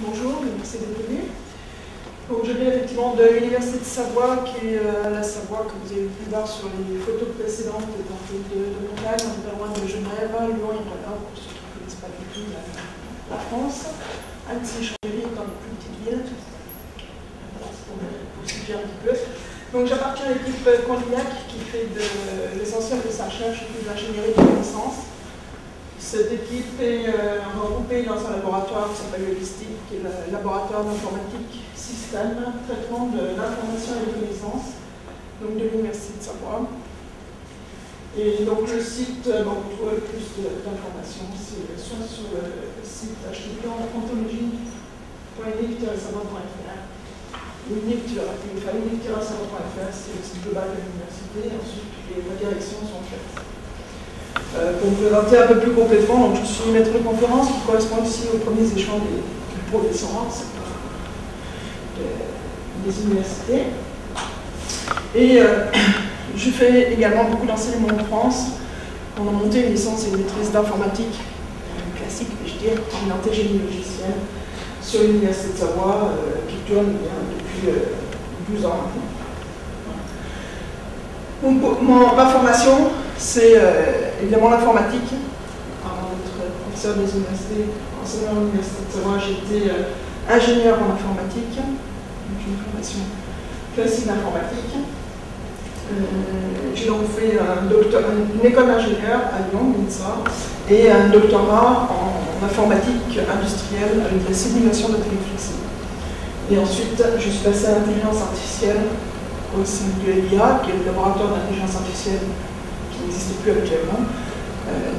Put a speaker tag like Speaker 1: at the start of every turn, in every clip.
Speaker 1: Bonjour, merci d'être venu. Donc, je viens effectivement de l'Université de Savoie, qui est la Savoie que vous avez pu voir sur les photos précédentes de montagne, on est pas loin de Genève, Lyon et Grenoble, pour ceux qui ne connaissent pas du tout la France. Annecy-Chambéry est dans les plus petites villes, pour situer un petit peu. Donc j'appartiens à l'équipe Condillac qui fait de l'essentiel de sa recherche et de l'ingénierie de connaissances. Cette équipe est regroupée dans un laboratoire qui s'appelle le LISTIC, qui est le laboratoire d'informatique système, traitement de l'information et des connaissances, donc de l'Université de Savoie. Et donc le site, vous trouverez plus d'informations, c'est soit sur le site http://ontologie.unic-savoie.fr. unic-savoie.fr, c'est le site global de l'université, et ensuite les redirections sont faites. Pour me présenter un peu plus complètement, donc je suis maître de conférence qui correspond ici aux premiers échelons des professorats des universités. Et je fais également beaucoup d'enseignement en France. On a monté une licence et une maîtrise d'informatique classique, je dirais, orientée génie logiciel, sur l'Université de Savoie, qui tourne bien depuis 12 ans maintenant. Donc, ma formation, c'est évidemment l'informatique. Avant d'être professeur des universités, enseignant à l'Université de Savoie, j'étais ingénieur en informatique, donc une formation classique d'informatique. J'ai donc fait une école d'ingénieur à Lyon, l'INSA, et un doctorat en informatique industrielle avec la simulation de téléflexible. Et ensuite, je suis passée à l'intelligence artificielle au sein de l'IA, qui est le laboratoire d'intelligence artificielle qui n'existe plus actuellement,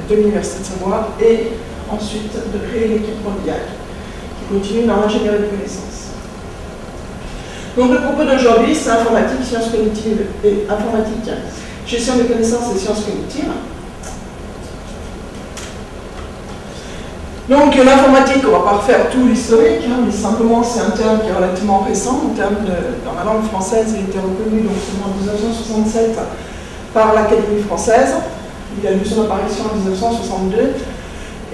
Speaker 1: de l'Université de Savoie, et ensuite de créer l'équipe Condillac, qui continue dans l'ingénierie de connaissances. Donc le propos d'aujourd'hui, c'est informatique, sciences cognitives et informatique, gestion des connaissances et sciences cognitives. Donc l'informatique, on ne va pas refaire tout l'historique, mais simplement c'est un terme qui est relativement récent. Un terme dans la langue française, il a été reconnu donc, en 1967 par l'Académie française. Il a eu son apparition en 1962.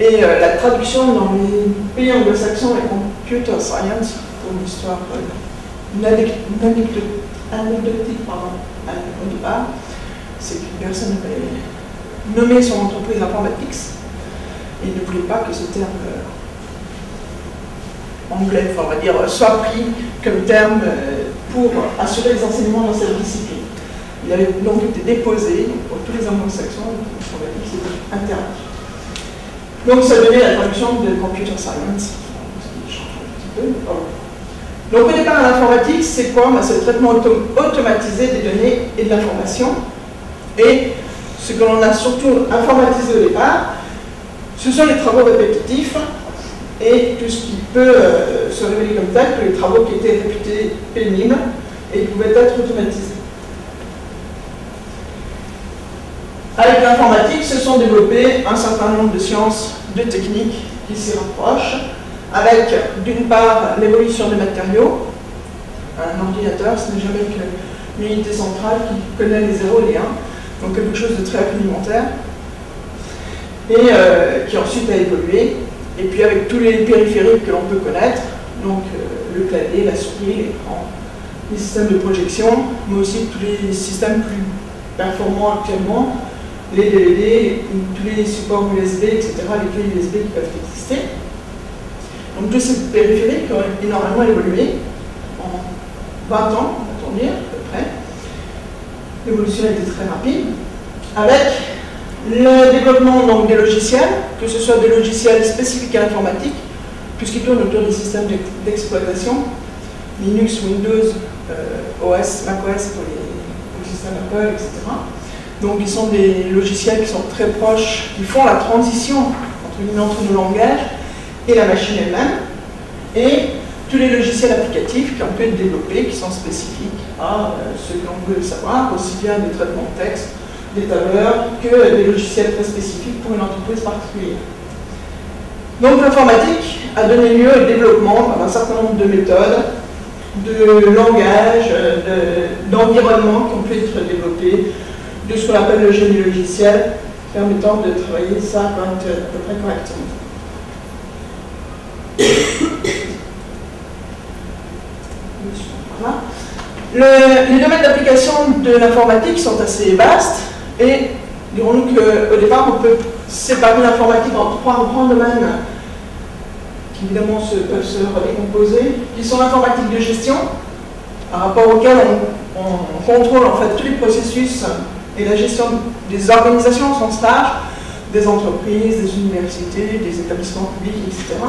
Speaker 1: Et la traduction dans les pays anglo-saxons est computer science, pour une histoire anecdotique au départ. C'est qu'une personne avait nommé son entreprise Informatics et ne voulait pas que ce terme anglais, on va dire, soit pris comme terme pour assurer les enseignements dans cette discipline. Il avait donc été déposé pour tous les anglo-saxons, Informatics était interdit. Donc ça donnait la traduction de computer science, ce qui change un petit peu. Donc au départ, l'informatique, c'est quoi? C'est le traitement automatisé des données et de l'information. Et ce que l'on a surtout informatisé au départ, ce sont les travaux répétitifs et tout ce qui peut se révéler comme tel, que les travaux qui étaient réputés pénibles et qui pouvaient être automatisés. Avec l'informatique, se sont développées un certain nombre de sciences, de techniques qui s'y rapprochent, avec d'une part l'évolution des matériaux. Un ordinateur, ce n'est jamais qu'une unité centrale qui connaît les 0 et les 1, donc quelque chose de très rudimentaire, et qui ensuite a évolué, et puis avec tous les périphériques que l'on peut connaître, donc le clavier, la souris, l'écran, les systèmes de projection, mais aussi tous les systèmes plus performants actuellement, les DVD, tous les supports USB, etc., les clés USB qui peuvent exister. Donc tous ces périphériques ont énormément évolué en 20 ans, on va dire, à peu près. L'évolution a été très rapide, avec le développement donc, des logiciels, que ce soit des logiciels spécifiques à l'informatique, puisqu'ils tournent autour des systèmes d'exploitation, Linux, Windows, OS, macOS pour les systèmes Apple, etc. Donc ils sont des logiciels qui sont très proches, qui font la transition entre nos langages et la machine elle-même, et tous les logiciels applicatifs qui ont pu être développés, qui sont spécifiques à ce que l'on veut savoir, aussi bien des traitements de texte, des tableurs, que des logiciels très spécifiques pour une entreprise particulière. Donc l'informatique a donné lieu au développement d'un certain nombre de méthodes, de langages, d'environnements qui ont pu être développés, de ce qu'on appelle le génie logiciel, permettant de travailler ça à peu près correctement. Les domaines d'application de l'informatique sont assez vastes et dirons-nous qu'au départ on peut séparer l'informatique en 3 grands domaines qui évidemment peuvent se redécomposer, qui sont l'informatique de gestion, par rapport auquel on contrôle en fait tous les processus et la gestion des organisations au sens large, des entreprises, des universités, des établissements publics, etc.,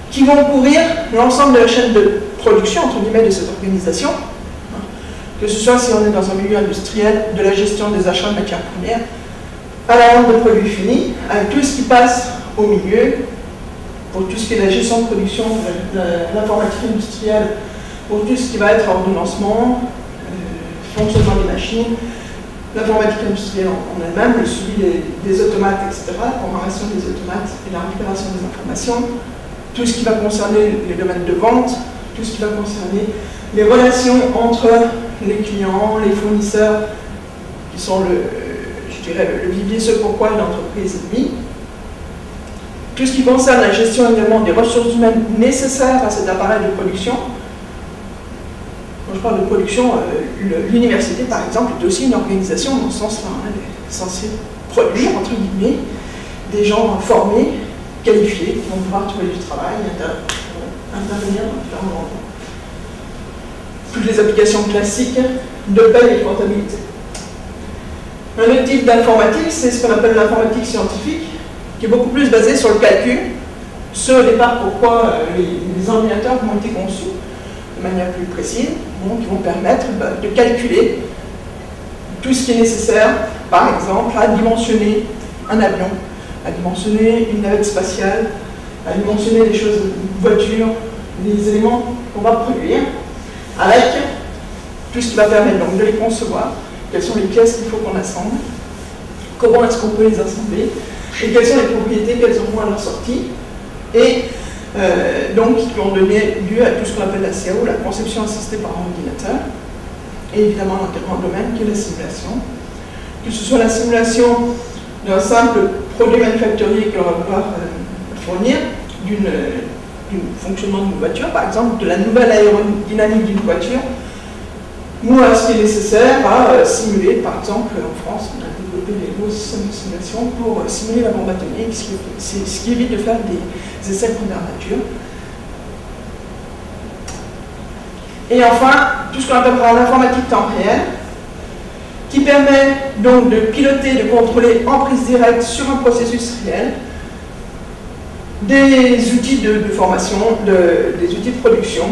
Speaker 1: qui vont couvrir l'ensemble de la chaîne de production, entre guillemets, de cette organisation, que ce soit si on est dans un milieu industriel, de la gestion des achats de matières premières, à la vente de produits finis, avec tout ce qui passe au milieu, pour tout ce qui est la gestion de production, l'informatique industrielle, pour tout ce qui va être ordonnancement, fonctionnement des machines, l'informatique industrielle en elle-même, le suivi des automates, etc., la programmation des automates et la récupération des informations, tout ce qui va concerner les domaines de vente, tout ce qui va concerner les relations entre les clients, les fournisseurs, qui sont je dirais, le vivier, ce pourquoi une entreprise est mise. Tout ce qui concerne la gestion également des ressources humaines nécessaires à cet appareil de production. Quand je parle de production, l'université, par exemple, est aussi une organisation dans ce sens-là. Elle est censée produire, entre guillemets, des gens formés, qualifiés, qui vont pouvoir trouver du travail, intervenir dans différents endroits. Toutes les applications classiques de paie et de comptabilité. Un autre type d'informatique, c'est ce qu'on appelle l'informatique scientifique, qui est beaucoup plus basée sur le calcul, ce au départ pourquoi les ordinateurs ont été conçus de manière plus précise, qui vont permettre de calculer tout ce qui est nécessaire, par exemple, à dimensionner un avion, à dimensionner une navette spatiale, à dimensionner les choses, une voiture, les éléments qu'on va produire, avec tout ce qui va permettre donc de les concevoir, quelles sont les pièces qu'il faut qu'on assemble, comment est-ce qu'on peut les assembler, et quelles sont les propriétés qu'elles auront à leur sortie, et donc qui vont donner lieu à tout ce qu'on appelle la CAO, la conception assistée par ordinateur, et évidemment un domaine qui est la simulation, que ce soit la simulation d'un simple produit manufacturier que l'on va pouvoir fournir, du fonctionnement d'une voiture, par exemple de la nouvelle aérodynamique d'une voiture, ou à ce qui est nécessaire à simuler, par exemple en France, on a développé des nouveaux systèmes de simulation pour simuler la bombe atomique, ce qui évite de faire des essais de première nature. Et enfin, tout ce qu'on appellera l'informatique temps réel, qui permet donc de piloter, de contrôler en prise directe sur un processus réel des outils de formation, des outils de production,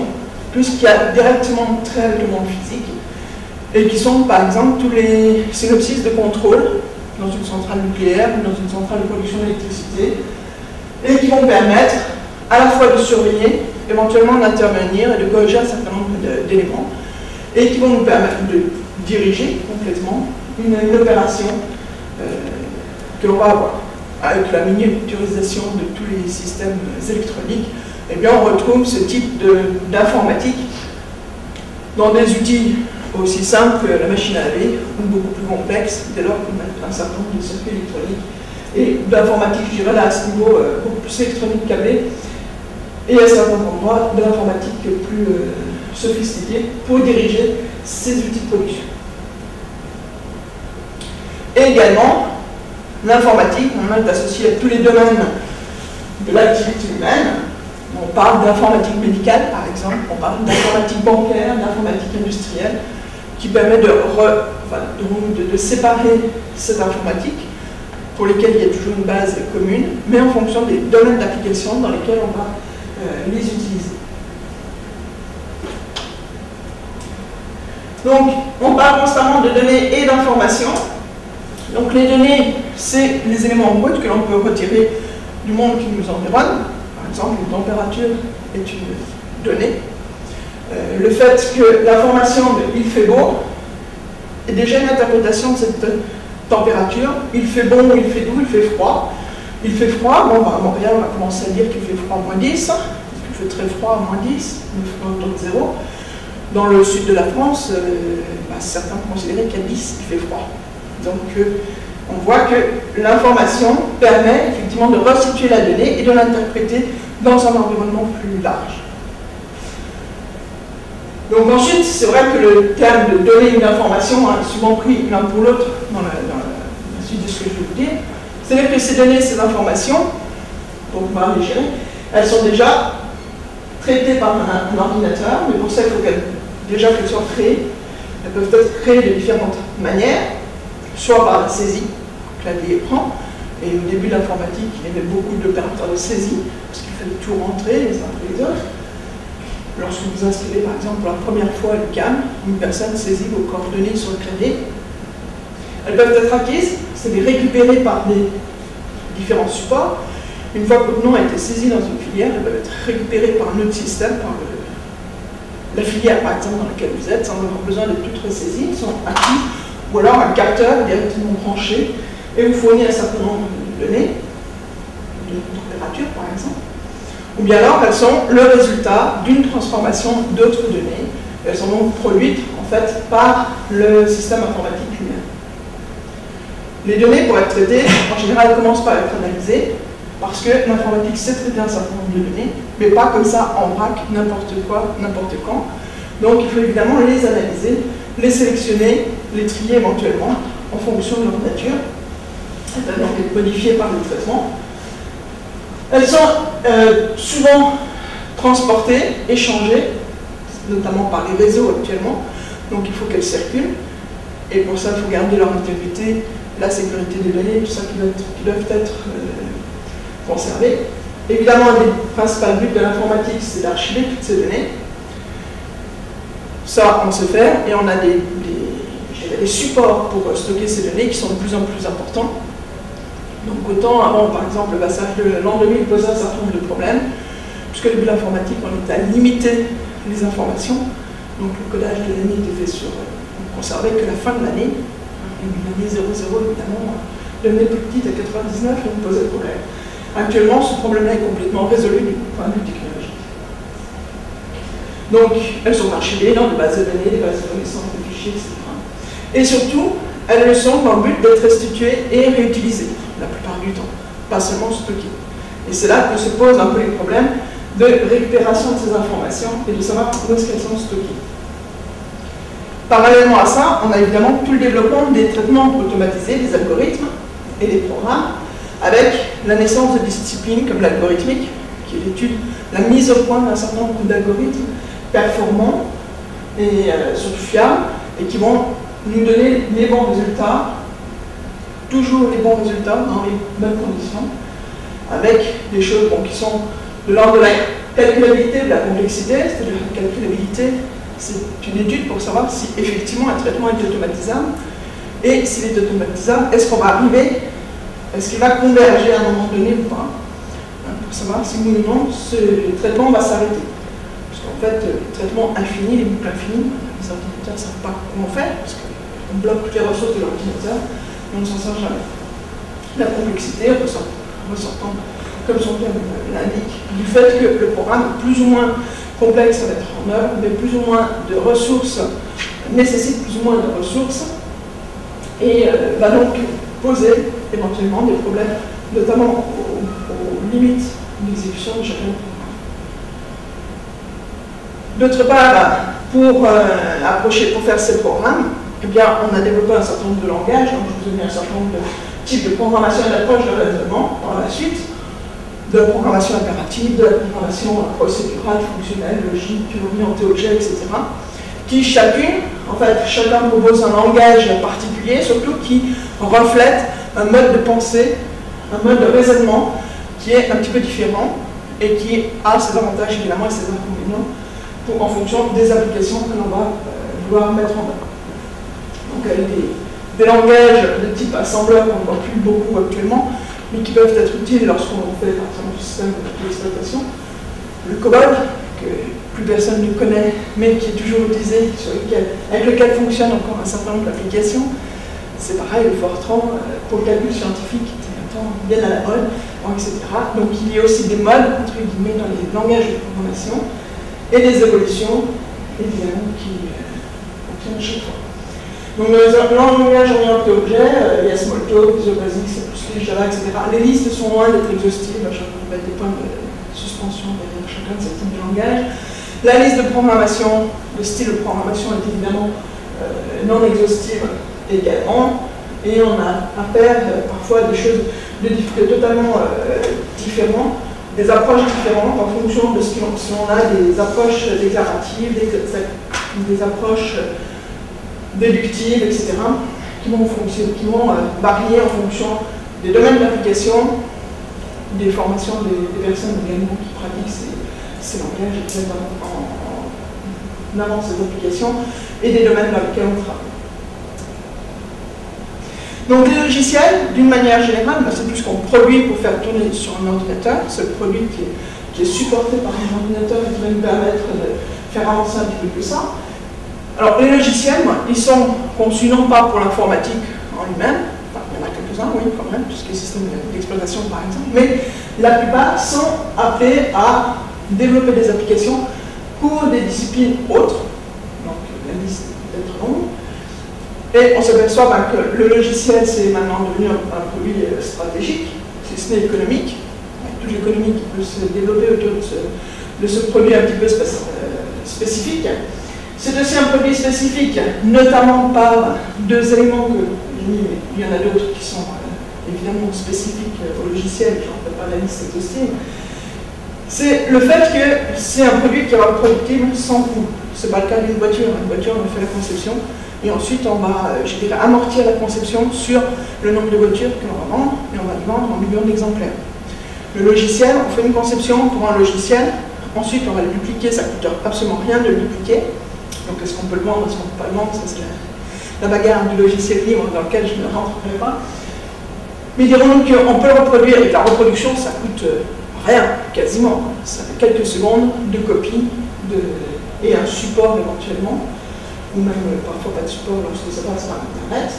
Speaker 1: tout ce qui a directement trait avec le monde physique, et qui sont par exemple tous les synopsis de contrôle dans une centrale nucléaire ou dans une centrale de production d'électricité, et qui vont permettre à la fois de surveiller, éventuellement d'intervenir et de corriger un certain nombre d'éléments, et qui vont nous permettre de diriger complètement une opération que l'on va avoir. Avec la miniaturisation de tous les systèmes électroniques, eh bien on retrouve ce type d'informatique dans des outils aussi simples que la machine à laver, ou beaucoup plus complexes, dès lors qu'on a un certain nombre de circuits électroniques, et d'informatique, je dirais, là, à ce niveau beaucoup plus électronique câblé, et à certains endroits de l'informatique plus sophistiquée pour diriger ces outils de production. Et également, l'informatique, on est associé à tous les domaines de l'activité humaine. On parle d'informatique médicale, par exemple, on parle d'informatique bancaire, d'informatique industrielle, qui permet de séparer cette informatique, pour lesquelles il y a toujours une base commune, mais en fonction des domaines d'application dans lesquels on va les utiliser. Donc, on parle constamment de données et d'informations. Donc, les données, c'est les éléments bruts que l'on peut retirer du monde qui nous environne. Par exemple, une température est une donnée. Le fait que l'information de « il fait beau » est déjà une interprétation de cette température. Il fait bon, il fait doux, il fait froid. Il fait froid, bon, à Montréal, on va commencer à dire qu'il fait froid à moins 10, il fait très froid à moins 10, il fait autour de 0. Dans le sud de la France, certains considèrent qu'à 10, il fait froid. Donc, on voit que l'information permet effectivement de restituer la donnée et de l'interpréter dans un environnement plus large. Donc ensuite, c'est vrai que le terme de donner une information est souvent pris l'un pour l'autre dans la suite de ce que je vais vous dire. C'est-à-dire que ces données, ces informations, pour pouvoir les gérer, elles sont déjà traitées par un ordinateur, mais pour ça, il faut qu'elles soient créées. Elles peuvent être créées de différentes manières, soit par la saisie, clavier écran, et au début de l'informatique, il y avait beaucoup d'opérateurs de saisie, parce qu'il fallait tout rentrer les uns après les autres. Lorsque vous inscrivez par exemple pour la première fois à l'UQAM, une personne saisit vos coordonnées sur le clavier. Elles peuvent être acquises, c'est-à-dire récupérées par des différents supports. Une fois que votre nom a été saisi dans une filière, elles peuvent être récupérées par un autre système, par la filière par exemple dans laquelle vous êtes, sans avoir besoin d'être toutes ressaisies, elles sont acquises, ou alors un capteur directement branché et vous fournit un certain nombre de données, de température par exemple. Ou bien alors elles sont le résultat d'une transformation d'autres données. Elles sont donc produites en fait par le système informatique lui-même. Les données pour être traitées, en général, commencent par être analysées, parce que l'informatique sait traiter un certain nombre de données, mais pas comme ça en vrac, n'importe quoi, n'importe quand. Donc il faut évidemment les analyser, les sélectionner, les trier éventuellement en fonction de leur nature. Elles peuvent donc être modifiées par le traitement. Elles sont souvent transportées, échangées, notamment par les réseaux actuellement, donc il faut qu'elles circulent, et pour ça il faut garder leur intégrité, la sécurité des données, tout ça qui doivent être conservés. Évidemment, un des principaux buts de l'informatique, c'est d'archiver toutes ces données. Ça, on sait faire, et on a des supports pour stocker ces données qui sont de plus en plus importants. Donc autant avant, par exemple, l'an 2000 posait un certain nombre de problèmes, puisque au début de l'informatique, on était à limiter les informations. Donc le codage de l'année était fait sur... on conservait que la fin de l'année. L'année 00, évidemment, devenait plus petite à 99 et on posait problème. Actuellement, ce problème-là est complètement résolu du point de vue technologique. Donc, elles sont archivées dans des bases de données, des bases de connaissances, des fichiers, etc. Et surtout, elles le sont dans le but d'être restituées et réutilisées, la plupart du temps, pas seulement stockées. Et c'est là que se posent un peu les problèmes de récupération de ces informations et de savoir où est-ce qu'elles sont stockées. Parallèlement à ça, on a évidemment tout le développement des traitements automatisés, des algorithmes et des programmes, avec la naissance de disciplines comme l'algorithmique, qui est l'étude, la mise au point d'un certain nombre d'algorithmes performants et surtout fiables, et qui vont nous donner les bons résultats, toujours les bons résultats dans les mêmes conditions, avec des choses qui sont de l'ordre de la calculabilité, de la complexité, c'est-à-dire la calculabilité, c'est une étude pour savoir si effectivement un traitement est automatisable, et s'il est automatisable, est-ce qu'on va arriver, est-ce qu'il va converger à un moment donné ou pas, pour savoir si oui ou non ce traitement va s'arrêter. Parce qu'en fait, les traitements infinis, les boucles infinies, les ordinateurs ne savent pas comment faire, parce qu'on bloque toutes les ressources de l'ordinateur, et on ne s'en sert jamais. La complexité ressortant, comme son terme l'indique, du fait que le programme est plus ou moins complexe à mettre en œuvre, mais plus ou moins de ressources, nécessite plus ou moins de ressources, et va donc poser éventuellement des problèmes, notamment aux limites d'exécution de chacun des programmes. D'autre part, pour faire ces programmes, eh bien, on a développé un certain nombre de langages, donc je vous ai mis un certain nombre de types de programmation et d'approche de raisonnement par la suite, de la programmation impérative, de la programmation procédurale, fonctionnelle, logique, orientée objet, etc. Qui chacun propose un langage particulier, surtout qui reflète un mode de pensée, un mode de raisonnement qui est un petit peu différent et qui a ses avantages évidemment et ses inconvénients en fonction des applications que l'on va vouloir mettre en œuvre. Donc des langages de type assembleur qu'on ne voit plus beaucoup actuellement, mais qui peuvent être utiles lorsqu'on fait par exemple du système d'exploitation. Le COBOL, que plus personne ne connaît, mais qui est toujours utilisé, avec lequel fonctionne encore un certain nombre d'applications. C'est pareil, le Fortran, pour le calcul scientifique, qui était un temps bien à la mode, etc. Donc il y a aussi des modes, entre guillemets, dans les langages de programmation, et des évolutions, évidemment, qui fonctionnent à chaque fois. Donc, dans le langage orienté objet, il y a Smalltalk, Visual Basic, C++, Java, etc. Les listes sont loin d'être exhaustives, je vais mettre des points de suspension derrière chacun de ces types de langages. La liste de programmation, le style de programmation est évidemment non exhaustive également, et on a affaire parfois à des choses totalement différentes, des approches différentes en fonction de si on a des approches déclaratives, des approches déductives, etc., qui vont varier en fonction des domaines d'application, des formations des personnes également qui pratiquent ces langages et qui mettent en avant ces applications, et des domaines dans lesquels on travaille. Donc les logiciels, d'une manière générale, c'est tout ce qu'on produit pour faire tourner sur un ordinateur. C'est le produit qui est supporté par un ordinateur et qui va nous permettre de faire avancer un petit peu tout ça. Alors les logiciels, ils sont conçus non pas pour l'informatique en lui-même, enfin il y en a quelques-uns, oui quand même, tout ce qui est système d'exploitation par exemple, mais la plupart sont appelés à développer des applications pour des disciplines autres, donc la liste peut être longue. Et on s'aperçoit que le logiciel, c'est maintenant devenu un produit stratégique, si ce n'est économique. Toute l'économie qui peut se développer autour de ce produit un petit peu spécifique. C'est aussi un produit spécifique, notamment par deux éléments que j'ai mis, mais il y en a d'autres qui sont évidemment spécifiques au logiciel, je n'en fais pas la liste exhaustive. C'est le fait que c'est un produit qui est reproductible sans coût. Ce n'est pas le cas d'une voiture. Une voiture, on fait la conception. Et ensuite, on va, je dirais, amortir la conception sur le nombre de voitures que l'on va vendre, et on va les vendre en millions d'exemplaires. Le logiciel, on fait une conception pour un logiciel, ensuite on va le dupliquer, ça ne coûte absolument rien de le dupliquer. Donc est-ce qu'on peut le vendre, est-ce qu'on ne peut pas le vendre, ça c'est la bagarre du logiciel libre dans lequel je ne rentrerai pas. Mais dirons-nous qu'on peut le reproduire, et que la reproduction, ça coûte rien, quasiment. Ça fait quelques secondes de copie et un support éventuellement, ou même parfois pas de support lorsque ça passe par Internet.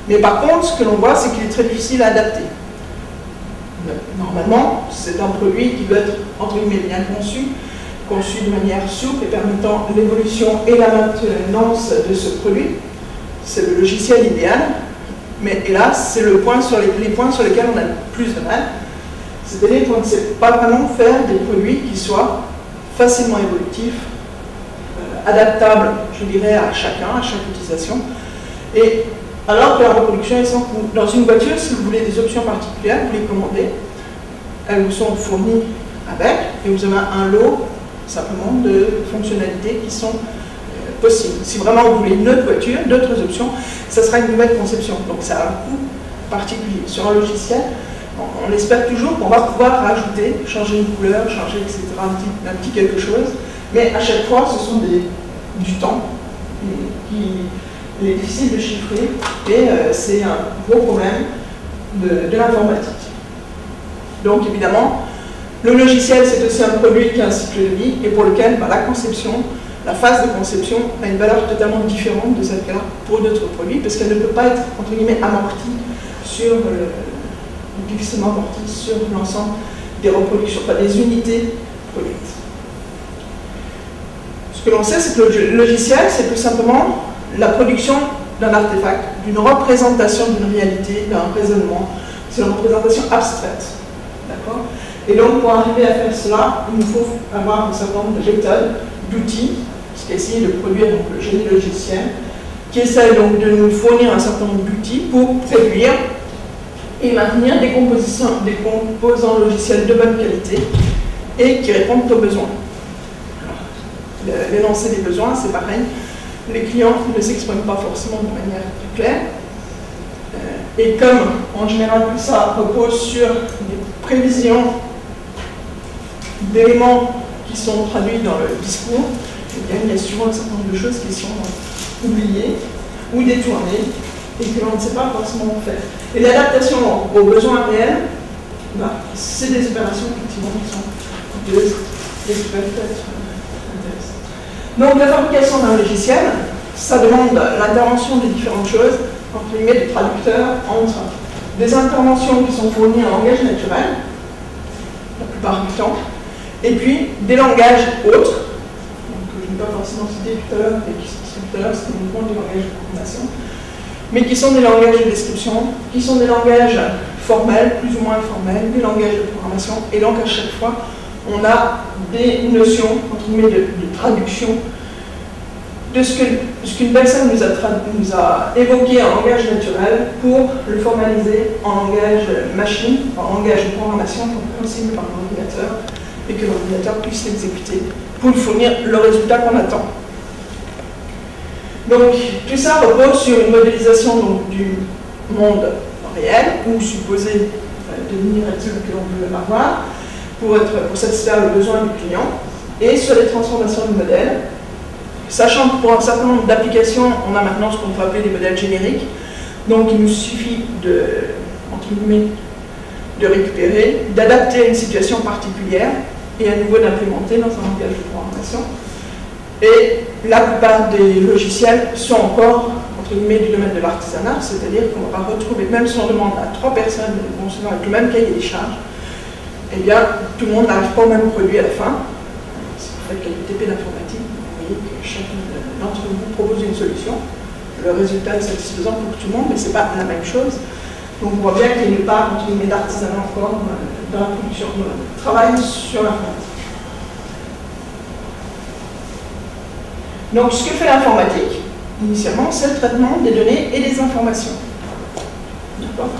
Speaker 1: Mais par contre, ce que l'on voit, c'est qu'il est très difficile à adapter. Normalement, c'est un produit qui doit être, entre guillemets, bien conçu de manière souple et permettant l'évolution et la maintenance de ce produit. C'est le logiciel idéal, mais hélas, c'est les points sur lesquels on a le plus de mal. C'est-à-dire qu'on ne sait pas vraiment faire des produits qui soient facilement évolutifs, adaptables, je dirais, à chacun, à chaque utilisation. Et alors que la reproduction est sans coût. Dans une voiture, si vous voulez des options particulières, vous les commandez, elles vous sont fournies avec, et vous avez un lot simplement de fonctionnalités qui sont possibles. Si vraiment vous voulez une autre voiture, d'autres options, ça sera une nouvelle conception. Donc ça a un coût particulier. Sur un logiciel, on espère toujours qu'on va pouvoir rajouter, changer une couleur, changer, etc., un petit quelque chose, mais à chaque fois, ce sont du temps qui est difficile de chiffrer, et c'est un gros problème de l'informatique. Donc évidemment, le logiciel, c'est aussi un produit qui a un cycle de vie, et pour lequel la conception, la phase de conception a une valeur totalement différente de celle qu'elle a pour d'autres produits, parce qu'elle ne peut pas être, entre guillemets, amortie sur difficilement amortie sur l'ensemble des reproductions, enfin des unités produites. Ce que l'on sait, c'est que le logiciel, c'est tout simplement la production d'un artefact, d'une représentation d'une réalité, d'un raisonnement. C'est une représentation abstraite. D'accord ? Et donc, pour arriver à faire cela, il nous faut avoir un certain nombre de méthodes, d'outils, ce qui est essayé de produire donc, le génie logiciel, qui essaie donc de nous fournir un certain nombre d'outils pour produire et maintenir des composants logiciels de bonne qualité et qui répondent aux besoins. L'énoncé des besoins, c'est pareil. Les clients ne s'expriment pas forcément de manière très claire. Et comme, en général, tout ça repose sur des prévisions d'éléments qui sont traduits dans le discours, eh bien, il y a souvent un certain nombre de choses qui sont oubliées ou détournées et que l'on ne sait pas forcément faire. Et l'adaptation aux besoins réels, c'est des opérations effectivement qui sont coûteuses et qui peuvent être intéressantes. Donc la fabrication d'un logiciel, ça demande l'intervention des différentes choses, entre guillemets, des traducteurs entre des interventions qui sont fournies en langage naturel, la plupart du temps, et puis des langages autres, donc je n'ai pas forcément cité tout à l'heure, et qui sont tout à l'heure, c'est uniquement des langages de programmation, mais qui sont des langages de description, qui sont des langages formels, plus ou moins informels, des langages de programmation, et donc à chaque fois, on a des notions, entre guillemets, de traduction de ce qu'une personne nous a évoqué en langage naturel pour le formaliser en langage machine, en langage de programmation compréhensible par l'ordinateur, et que l'ordinateur puisse l'exécuter pour lui fournir le résultat qu'on attend. Donc, tout ça repose sur une modélisation donc, du monde réel, ou supposé devenir tel que l'on veut avoir, pour satisfaire le besoin du client, et sur les transformations du modèle, sachant que pour un certain nombre d'applications, on a maintenant ce qu'on peut appeler des modèles génériques, donc il nous suffit entre guillemets, de récupérer, d'adapter à une situation particulière, et à nouveau d'implémenter dans un langage de programmation. Et la plupart des logiciels sont encore, entre guillemets, du domaine de l'artisanat, c'est-à-dire qu'on va retrouver, même si on demande à 3 personnes de concevoir avec le même cahier des charges, eh bien, tout le monde n'arrive pas au même produit à la fin. Si vous faites qualité d'informatique, vous voyez que chacun d'entre vous propose une solution. Le résultat est satisfaisant pour tout le monde, mais ce n'est pas la même chose. Donc on voit bien qu'il y a une part, entre guillemets, d'artisanat encore dans la production, dans le travail sur l'informatique. Donc ce que fait l'informatique, initialement, c'est le traitement des données et des informations. D'accord ?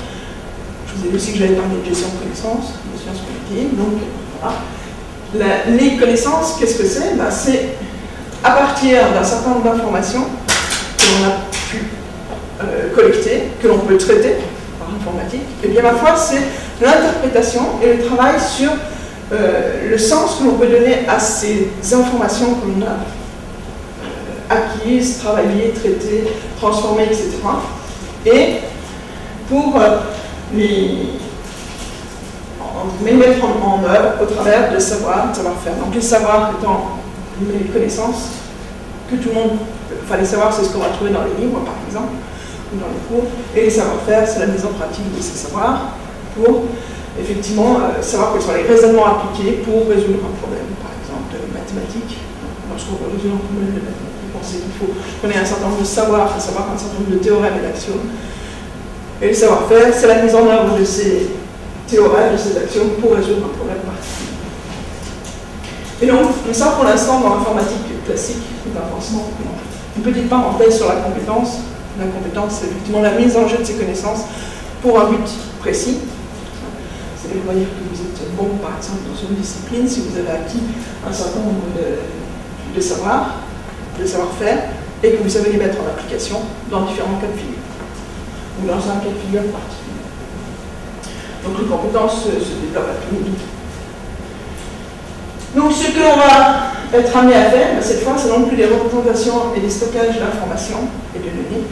Speaker 1: Je vous ai dit aussi que j'avais parlé de gestion de connaissances, de sciences cognitives, donc voilà. Les connaissances, qu'est-ce que c'est? Ben, c'est à partir d'un certain nombre d'informations que l'on a pu collecter, que l'on peut traiter par informatique, et bien ma foi, c'est l'interprétation et le travail sur le sens que l'on peut donner à ces informations que l'on a acquises, travaillées, traitées, transformées, etc. Et pour les mettre en œuvre au travers de savoir-faire. Donc les savoirs étant les connaissances que tout le monde, enfin les savoirs c'est ce qu'on va trouver dans les livres par exemple, ou dans les cours, et les savoir-faire c'est la mise en pratique de ces savoirs pour effectivement savoir quels sont les raisonnements appliqués pour résoudre un problème, par exemple de mathématiques. Lorsqu'on veut résoudre un problème de mathématiques, on sait qu'il faut qu'on ait un certain nombre de savoirs, à savoir un certain nombre de théorèmes et d'axiomes. Et le savoir-faire, c'est la mise en œuvre de ces théorèmes, de ces axiomes pour résoudre un problème particulier. Et donc, ça pour l'instant, dans l'informatique classique, c'est pas forcément une petite parenthèse sur la compétence. La compétence, c'est effectivement la mise en jeu de ces connaissances pour un but précis. C'est-à-dire que vous êtes bon, par exemple, dans une discipline, si vous avez acquis un certain nombre de savoirs, de savoir-faire, et que vous savez les mettre en application dans différents cas de figure, ou dans un cas de figure particulier. Donc les compétences se développent à tout niveau. Donc ce que l'on va être amené à faire, cette fois, c'est non plus des représentations et des stockages d'informations et de données,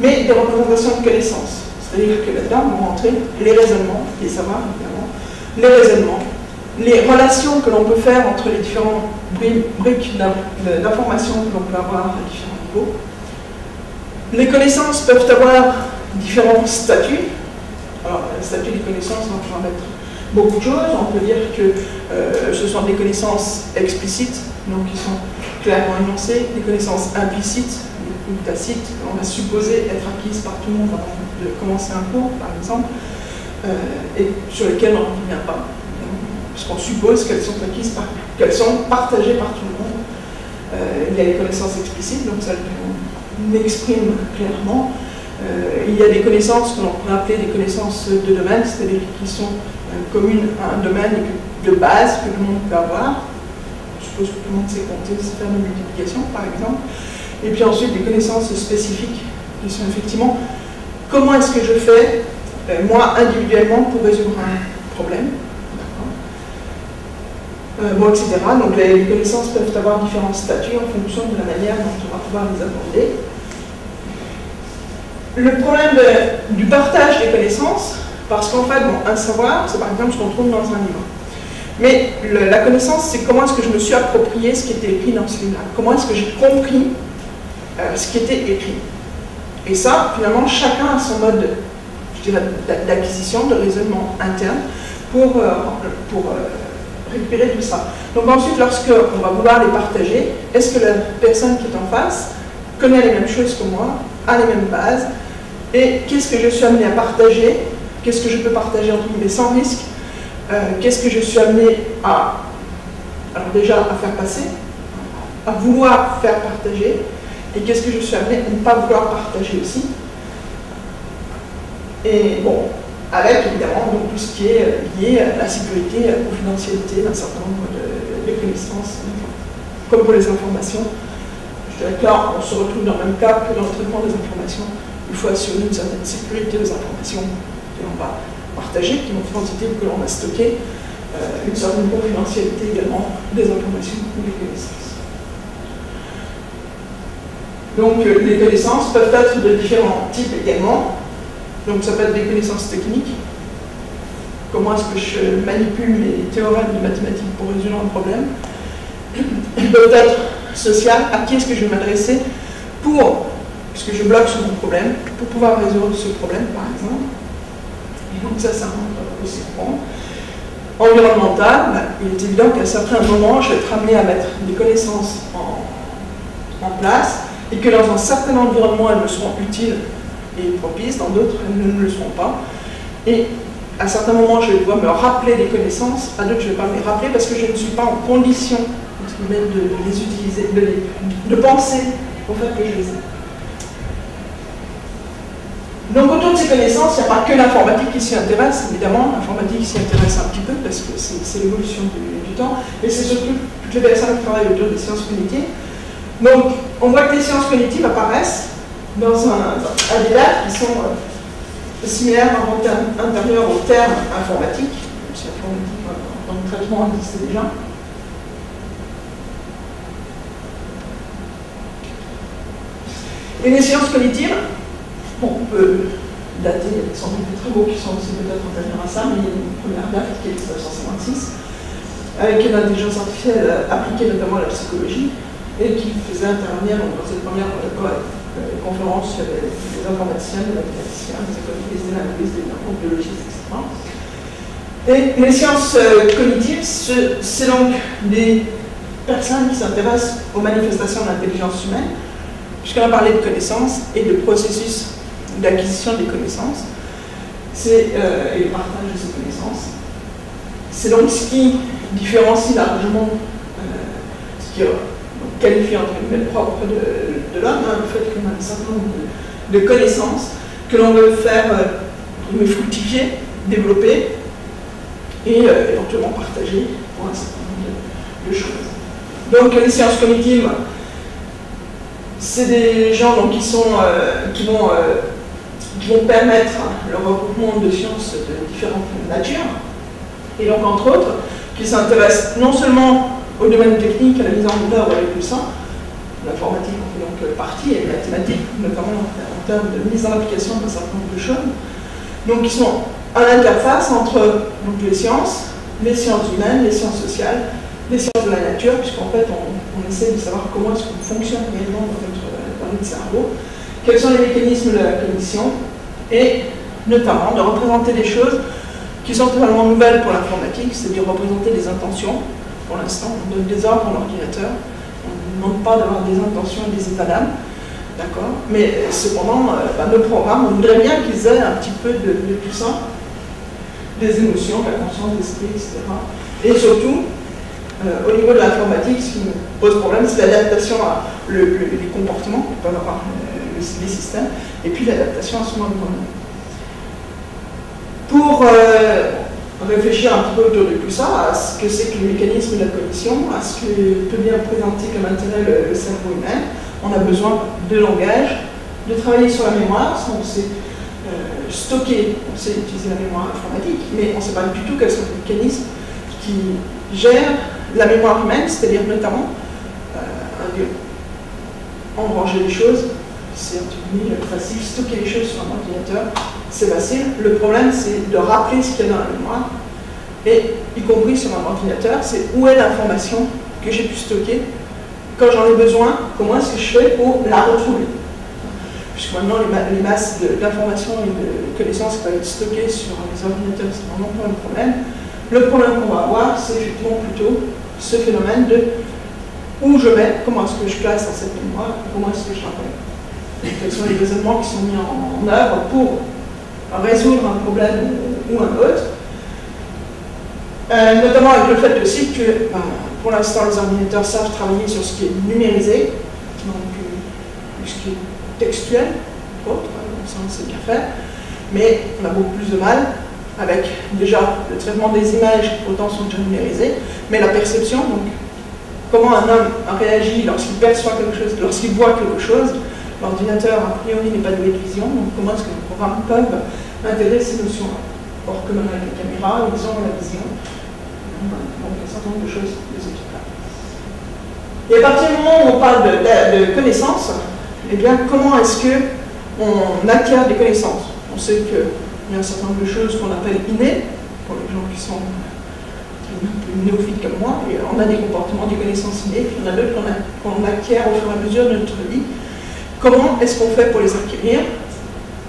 Speaker 1: mais des représentations de connaissances. C'est-à-dire que là-dedans vont rentrer les raisonnements, les savoirs évidemment, les raisonnements, les relations que l'on peut faire entre les différents briques d'informations que l'on peut avoir à différents niveaux. Les connaissances peuvent avoir différents statuts. Alors, le statut des connaissances, on va mettre beaucoup de choses. On peut dire que ce sont des connaissances explicites, donc qui sont clairement énoncées, des connaissances implicites ou tacites, on va supposer être acquises par tout le monde avant de commencer un cours, par exemple, et sur lesquelles on ne revient pas, puisqu'on suppose qu'elles sont acquises qu'elles sont partagées par tout le monde. Il y a les connaissances explicites, donc celles qu'on exprime clairement. Il y a des connaissances que l'on pourrait appeler des connaissances de domaine, c'est-à-dire qui sont communes à un domaine de base que tout le monde peut avoir. Je suppose que tout le monde sait compter, sait faire de multiplication, par exemple. Et puis ensuite, des connaissances spécifiques qui sont effectivement comment est-ce que je fais, moi, individuellement, pour résoudre un problème. Bon, etc. Donc les connaissances peuvent avoir différents statuts en fonction de la manière dont on va pouvoir les aborder. Le problème du partage des connaissances, parce qu'en fait, bon, un savoir, c'est par exemple ce qu'on trouve dans un livre. Mais la connaissance, c'est comment est-ce que je me suis approprié ce qui était écrit dans ce livre-là. Comment est-ce que j'ai compris ce qui était écrit. Et ça, finalement, chacun a son mode, je dirais, d'acquisition, de raisonnement interne pour récupérer tout ça. Donc ensuite, lorsqu'on va vouloir les partager, est-ce que la personne qui est en face connaît les mêmes choses que moi, a les mêmes bases, et qu'est-ce que je suis amené à partager, qu'est-ce que je peux partager entre guillemets sans risque, qu'est-ce que je suis amené à alors déjà à faire passer, à vouloir faire partager, et qu'est-ce que je suis amené à ne pas vouloir partager aussi. Et bon, avec évidemment donc, tout ce qui est lié à la sécurité et à la confidentialité d'un certain nombre de connaissances, comme pour les informations. Je dirais que là, on se retrouve dans le même cas que dans le traitement des informations. Il faut assurer une certaine sécurité des informations que l'on va partager, qui vont être entités que l'on va stocker, une certaine confidentialité également des informations ou des connaissances. Donc les connaissances peuvent être de différents types également. Donc ça peut être des connaissances techniques. Comment est-ce que je manipule mes théorèmes de mathématiques pour résoudre un problème. Elles peuvent être sociales. À qui est-ce que je vais m'adresser pour, puisque je bloque sur mon problème, pour pouvoir résoudre ce problème par exemple. Et donc ça rentre aussi en environnemental. Il est évident qu'à certains moments, je vais être amené à mettre des connaissances en place et que dans un certain environnement, elles me seront utiles et propices, dans d'autres, elles ne le seront pas. Et à certains moments, je vais devoir me rappeler des connaissances, à d'autres, je ne vais pas me les rappeler parce que je ne suis pas en condition de les utiliser, de penser au fait que je les ai. Donc autour de ces connaissances, il n'y a pas que l'informatique qui s'y intéresse, évidemment, l'informatique s'y intéresse un petit peu parce que c'est l'évolution du temps, mais c'est surtout toutes les personnes qui travaillent autour des sciences cognitives. Donc on voit que les sciences cognitives apparaissent dans des dates qui sont similaires en termes intérieurs aux termes informatiques, même si l'informatique dans le traitement existait déjà. Et les sciences cognitives, bon, on peut dater sans doute des travaux qui sont aussi peut-être antérieurs à ça, mais il y a une première date qui est 1956, avec une intelligence artificielle appliquée notamment à la psychologie, et qui faisait intervenir dans cette première conférence des informaticiens, des mathématiciens, des économistes, des linguistes, des biologistes, etc. Et les sciences cognitives, c'est donc des personnes qui s'intéressent aux manifestations de l'intelligence humaine, puisqu'on a parlé de connaissances et de processus d'acquisition des connaissances, et le partage de ces connaissances. C'est donc ce qui différencie largement, ce qui qualifie entre guillemets le propre de l'homme, le fait qu'on a un certain nombre de connaissances que l'on veut faire fructifier, développer et éventuellement partager pour un certain nombre de choses. Donc les sciences cognitives, c'est des gens donc, qui vont permettre le regroupement de sciences de différentes natures, et donc entre autres, qui s'intéressent non seulement au domaine technique, à la mise en œuvre et tout ça, l'informatique en fait donc partie, et les mathématiques, notamment en termes de mise en application d'un certain nombre de choses, donc qui sont à l'interface entre donc, les sciences humaines, les sciences sociales, les sciences de la nature, puisqu'en fait on essaie de savoir comment est-ce qu'on fonctionne réellement dans notre cerveau, quels sont les mécanismes de la cognition, et notamment de représenter des choses qui sont totalement nouvelles pour l'informatique, c'est-à-dire représenter des intentions. Pour l'instant, on donne des ordres à l'ordinateur, on ne demande pas d'avoir des intentions et des états d'âme, d'accord? Mais cependant, nos programmes, on voudrait bien qu'ils aient un petit peu de tout ça, des émotions, de la conscience, de l'esprit, etc. Et surtout, au niveau de l'informatique, ce qui me pose problème, c'est l'adaptation à les comportements que peuvent avoir les systèmes, et puis l'adaptation à son environnement. Pour réfléchir un petit peu autour de tout ça, à ce que c'est que le mécanisme de la cognition, à ce que peut bien présenter comme intérêt le cerveau humain, on a besoin de langage, de travailler sur la mémoire, on sait stocker, on sait utiliser la mémoire informatique, mais on ne sait pas du tout quels sont les mécanismes qui gèrent la mémoire humaine, c'est-à-dire notamment engranger les choses, c'est entre guillemets facile, stocker les choses sur un ordinateur, c'est facile. Le problème, c'est de rappeler ce qu'il y a dans la mémoire, et y compris sur un ordinateur, c'est où est l'information que j'ai pu stocker. Quand j'en ai besoin, comment est-ce que je fais pour la retrouver? Puisque maintenant, les masses d'informations et de connaissances qui peuvent être stockées sur les ordinateurs, c'est vraiment pas le problème. Le problème qu'on va avoir, c'est effectivement plutôt ce phénomène de où je vais, comment est-ce que je place dans cette mémoire, comment est-ce que je rappelle. Quels sont les raisonnements qui sont mis en œuvre pour résoudre un problème ou un autre. Notamment avec le fait aussi que, pour l'instant, les ordinateurs savent travailler sur ce qui est numérisé, donc ce qui est textuel, autre, donc ça on sait bien faire, mais on a beaucoup plus de mal avec déjà le traitement des images, autant sont déjà numérisées, mais la perception, donc comment un homme réagit lorsqu'il perçoit quelque chose, lorsqu'il voit quelque chose. L'ordinateur, a priori, n'est pas doué de vision, donc comment est-ce que les programmes peuvent intégrer ces notions-là? Or, comme on a la caméra, ils ont la vision, donc un certain nombre de choses de ce type-là. Et à partir du moment où on parle de connaissances, eh bien, comment est-ce qu'on acquiert des connaissances? On sait qu'il y a un certain nombre de choses qu'on appelle innées, pour les gens qui sont néophytes comme moi, et on a des comportements, des connaissances innées, puis il y en a d'autres qu'on acquiert au fur et à mesure de notre vie. Comment est-ce qu'on fait pour les acquérir?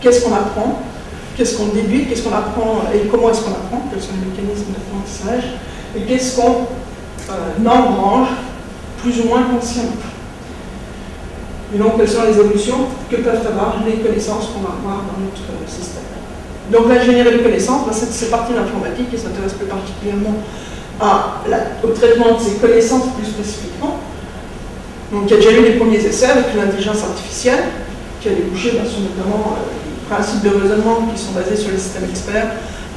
Speaker 1: Qu'est-ce qu'on apprend? Qu'est-ce qu'on déduit? Qu'est-ce qu'on apprend? Et comment est-ce qu'on apprend? Quels sont les mécanismes d'apprentissage? Et qu'est-ce qu'on engrange plus ou moins consciemment? Et donc, quelles sont les évolutions que peuvent avoir les connaissances qu'on va avoir dans notre système? Donc, l'ingénierie de connaissances, c'est partie de l'informatique qui s'intéresse plus particulièrement au traitement de ces connaissances plus spécifiquement. Donc, il y a déjà eu les premiers essais avec l'intelligence artificielle, qui a débouché sur notamment les principes de raisonnement qui sont basés sur les systèmes experts,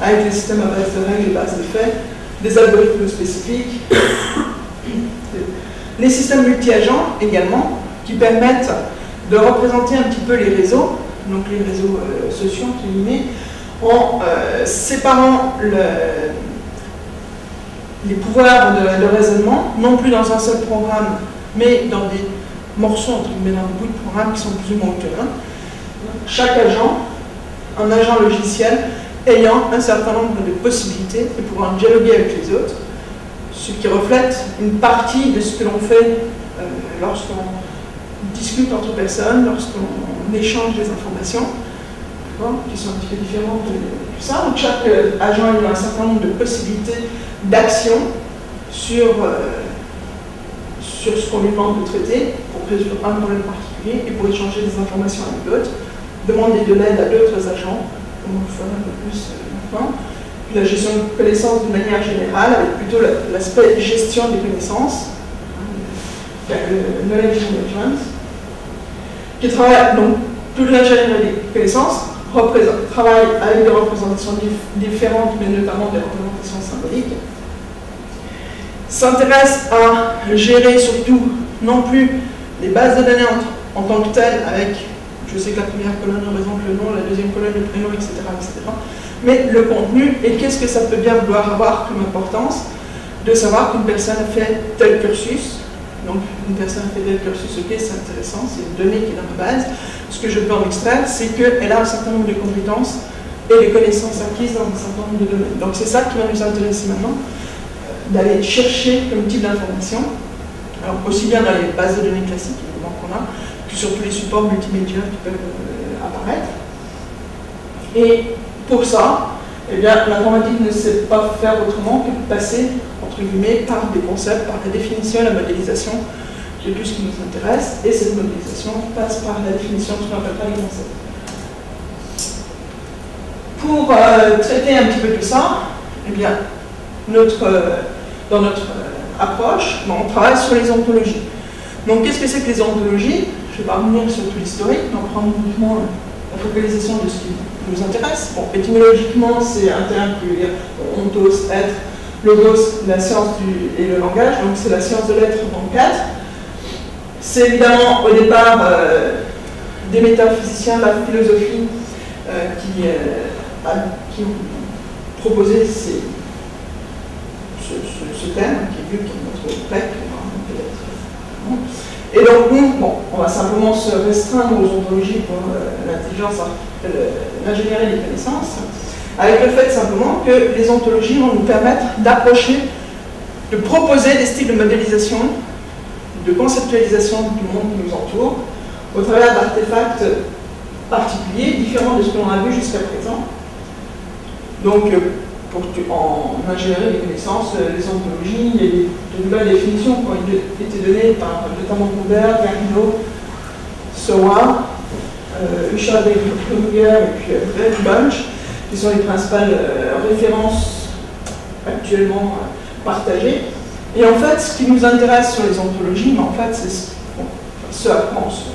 Speaker 1: avec des systèmes à base de règles et bases de faits, des algorithmes spécifiques, les systèmes multi-agents également, qui permettent de représenter un petit peu les réseaux, donc les réseaux sociaux, entre guillemets, en séparant les pouvoirs de raisonnement, non plus dans un seul programme, mais dans des morceaux, entre guillemets, dans des bouts de programme qui sont plus ou moins autonomes. Chaque agent, un agent logiciel, ayant un certain nombre de possibilités et pouvant dialoguer avec les autres, ce qui reflète une partie de ce que l'on fait lorsqu'on discute entre personnes, lorsqu'on échange des informations, qui sont un petit peu différentes de tout ça. Donc chaque agent a un certain nombre de possibilités d'action sur ce qu'on lui demande de traiter pour résoudre un problème particulier et pour échanger des informations avec d'autres, demander de l'aide à d'autres agents, comme on le fera un peu plus maintenant. Puis la gestion de connaissances de manière générale, avec plutôt l'aspect gestion des connaissances, le knowledge management, qui travaille donc toute l'ingénierie des connaissances, travaille avec des représentations différentes, mais notamment des représentations symboliques, s'intéresse à gérer surtout non plus les bases de données en tant que telles, avec, je sais que la première colonne représente le nom, la deuxième colonne le prénom, etc., mais le contenu et qu'est-ce que ça peut bien vouloir avoir comme importance de savoir qu'une personne a fait tel cursus. Donc une personne a fait tel cursus, ok, c'est intéressant, c'est une donnée qui est dans ma base. Ce que je peux en extraire, c'est qu'elle a un certain nombre de compétences et de connaissances acquises dans un certain nombre de domaines. Donc c'est ça qui va nous intéresser maintenant, d'aller chercher comme type d'information, alors aussi bien dans les bases de données classiques évidemment qu'on a, que sur tous les supports multimédia qui peuvent apparaître. Et pour ça, eh bien, l'informatique ne sait pas faire autrement que de passer, entre guillemets, par des concepts, par la définition et la modélisation, qui est tout ce qui nous intéresse, et cette modélisation passe par la définition de ce qu'on appelle pas les concepts. Pour traiter un petit peu tout ça, eh bien, dans notre approche, on travaille sur les ontologies. Donc, qu'est-ce que c'est que les ontologies? Je ne vais pas revenir sur tout l'historique, mais on va prendre uniquement la focalisation de ce qui nous intéresse. Bon, étymologiquement, c'est un terme qui veut dire ontos, être, logos, la science et le langage, donc c'est la science de l'être en 4. C'est évidemment au départ des métaphysiciens de la philosophie qui ont proposé ce thème, qui est vu qui est notre grec, peut-être. Et donc nous, bon, on va simplement se restreindre aux ontologies pour l'ingénierie des connaissances, avec le fait simplement que les ontologies vont nous permettre d'approcher, de proposer des styles de modélisation, de conceptualisation du monde qui nous entoure, au travers d'artefacts particuliers, différents de ce que l'on a vu jusqu'à présent. Donc, en ingénierie des connaissances, les ontologies, il y a de nouvelles définitions qui ont été données par notamment Humbert, Garrido, Sowa, Usha Kruger et puis Red Bunch, qui sont les principales références actuellement partagées. Et en fait, ce qui nous intéresse sur les ontologies, mais en fait, c'est ce à quoi on se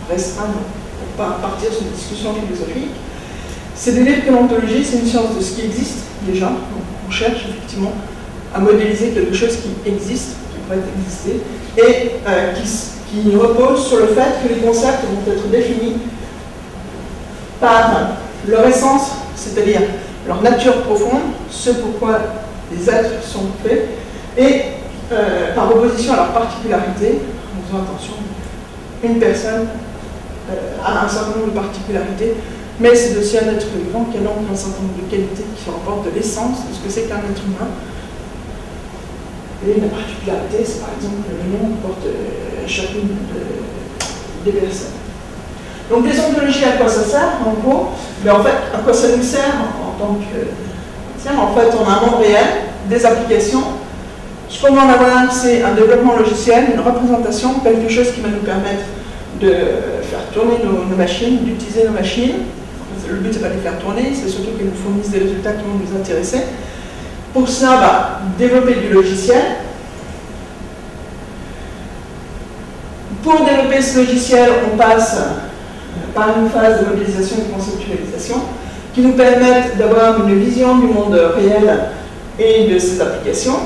Speaker 1: restreint pour pas partir sur une discussion philosophique, c'est de dire que l'ontologie, c'est une science de ce qui existe déjà. Donc, on cherche effectivement à modéliser quelque chose qui existe, qui pourrait exister, et qui repose sur le fait que les concepts vont être définis par leur essence, c'est-à-dire leur nature profonde, ce pourquoi les êtres sont faits, et par opposition à leur particularité, en faisant attention, une personne a un certain nombre de particularités, mais c'est aussi un être vivant qui a donc un certain nombre de qualités qui se rapportent de l'essence de ce que c'est qu'un être humain. Et la particularité, c'est par exemple le nom que porte chacune des personnes. Donc les ontologies, à quoi ça sert en gros? Mais en fait, à quoi ça nous sert en tant que... Tiens, en fait, on a un monde réel, des applications. Ce qu'on va en avoir, c'est un développement logiciel, une représentation, quelque chose qui va nous permettre de faire tourner nos machines, d'utiliser nos machines. Le but, c'est pas de les faire tourner, c'est surtout qu'elles nous fournissent des résultats qui vont nous intéresser. Pour ça, développer du logiciel. Pour développer ce logiciel, on passe par une phase de modélisation et de conceptualisation qui nous permettent d'avoir une vision du monde réel et de ses applications.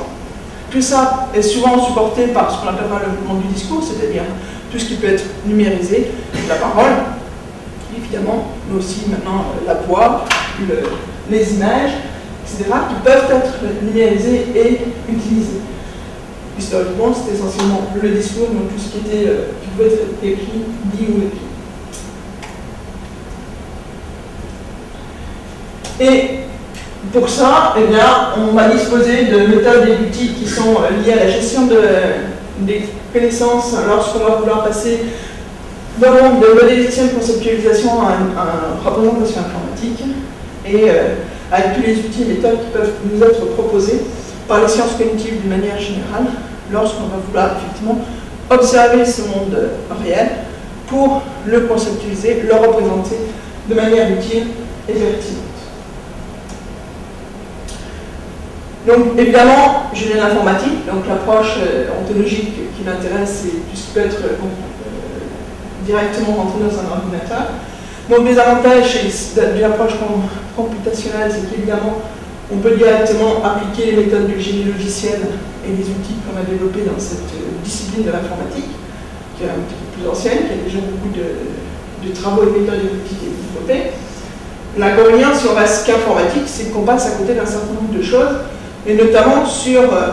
Speaker 1: Tout ça est souvent supporté par ce qu'on appellera le monde du discours, c'est-à-dire tout ce qui peut être numérisé, la parole, évidemment, mais aussi maintenant la voix, les images, etc., qui peuvent être numérisés et utilisés. Historiquement, c'était essentiellement le discours, donc tout ce qui pouvait être écrit, dit ou écrit. Et pour ça, eh bien, on va disposer de méthodes et d'outils qui sont liés à la gestion des connaissances lorsqu'on va vouloir passer vraiment de modélisation et de conceptualisation à une représentation informatique, et avec tous les outils et méthodes qui peuvent nous être proposés par les sciences cognitives d'une manière générale, lorsqu'on va vouloir effectivement observer ce monde réel pour le conceptualiser, le représenter de manière utile et pertinente. Donc évidemment, je viens de l'informatique, donc l'approche ontologique qui m'intéresse, c'est tout ce qui peut être directement rentré dans un ordinateur. Donc les avantages de l'approche computationnelle, c'est qu'évidemment, on peut directement appliquer les méthodes du génie logiciel et les outils qu'on a développés dans cette discipline de l'informatique, qui est un petit peu plus ancienne, qui a déjà beaucoup de travaux et méthodes et outils développés. L'inconvénient, si on reste qu'informatique, c'est qu'on passe à côté d'un certain nombre de choses, et notamment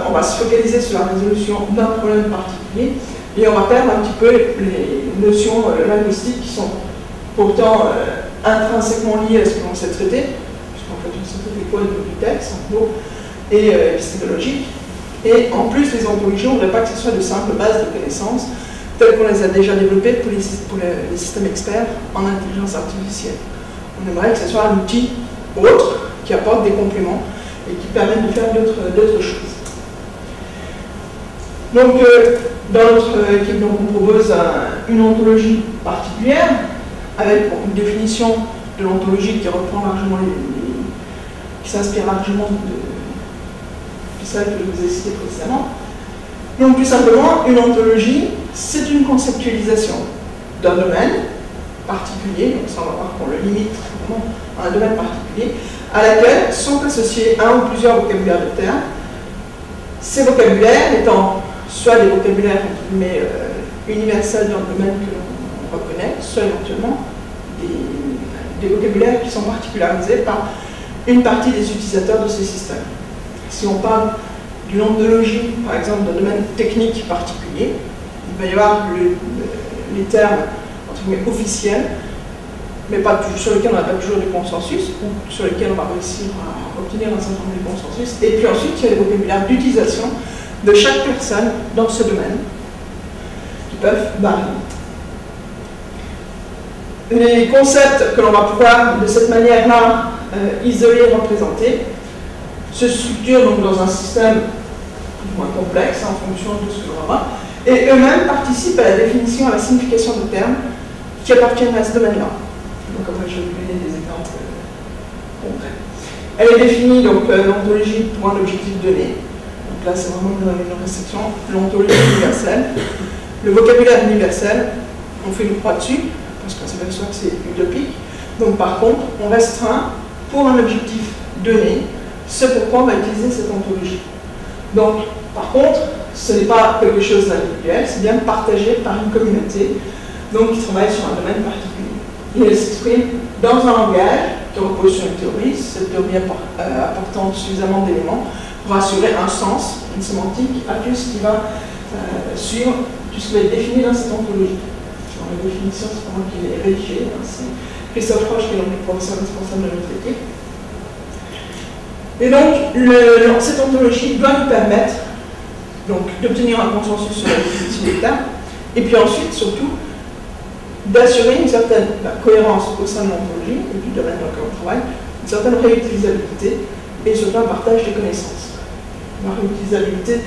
Speaker 1: on va se focaliser sur la résolution d'un problème particulier, et on va perdre un petit peu les notions linguistiques qui sont pourtant intrinsèquement liées à ce que l'on sait traiter, puisqu'en fait on sait traiter quoi au niveau du texte, en gros, et épistémologique. Et en plus, les ontologies, on ne voudrait pas que ce soit de simples bases de connaissances, telles qu'on les a déjà développées pour les systèmes experts en intelligence artificielle. On aimerait que ce soit un outil autre qui apporte des compléments et qui permet de faire d'autres choses. Donc, dans notre équipe, on propose une ontologie particulière, avec une définition de l'ontologie qui reprend largement qui s'inspire largement de celle que je vous ai citée précédemment. Donc, tout simplement, une ontologie, c'est une conceptualisation d'un domaine particulier, donc ça on va voir qu'on le limite vraiment à un domaine particulier, à laquelle sont associés un ou plusieurs vocabulaires de termes. Ces vocabulaires étant soit des vocabulaires entre guillemets universels dans le domaine que l'on reconnaît, soit éventuellement des vocabulaires qui sont particularisés par une partie des utilisateurs de ces systèmes. Si on parle d'une ontologie, par exemple, d'un domaine technique particulier, il va y avoir les termes entre guillemets officiels, mais pas sur lesquels on n'a pas toujours de consensus, ou sur lesquels on va réussir à obtenir un certain nombre de consensus. Et puis ensuite, il y a les vocabulaires d'utilisation de chaque personne dans ce domaine, qui peuvent varier. Les concepts que l'on va pouvoir, de cette manière-là, isoler et représenter, se structurent donc dans un système plus ou moins complexe, en fonction de ce que l'on va voir, et eux-mêmes participent à la définition, à la signification de termes qui appartiennent à ce domaine-là. Donc après, je vais vous donner des exemples concrets. Elle est définie, donc, l'ontologie pour un objectif donné. Donc, là c'est vraiment une restriction, l'ontologie universelle. Le vocabulaire universel, on fait une croix dessus, parce qu'on s'aperçoit que c'est utopique. Donc par contre, on restreint pour un objectif donné ce pourquoi on va utiliser cette ontologie. Donc, par contre, ce n'est pas quelque chose d'individuel, c'est bien partagé par une communauté, donc qui travaille sur un domaine particulier. Et elle s'exprime dans un langage qui repose sur une théorie, cette théorie apportant suffisamment d'éléments pour assurer un sens, une sémantique à tout ce qui va suivre, tout ce qui va être défini dans cette ontologie. Dans la définition, c'est pas moi qui l'ai rédigée, hein, c'est Christophe Roche qui est donc le professeur responsable de notre équipe. Et donc, cette ontologie doit nous permettre d'obtenir un consensus sur la définition des termes, et puis ensuite, surtout, d'assurer une certaine cohérence au sein de l'ontologie et du domaine dans lequel on travaille, une certaine réutilisabilité et surtout un partage des connaissances. La réutilisabilité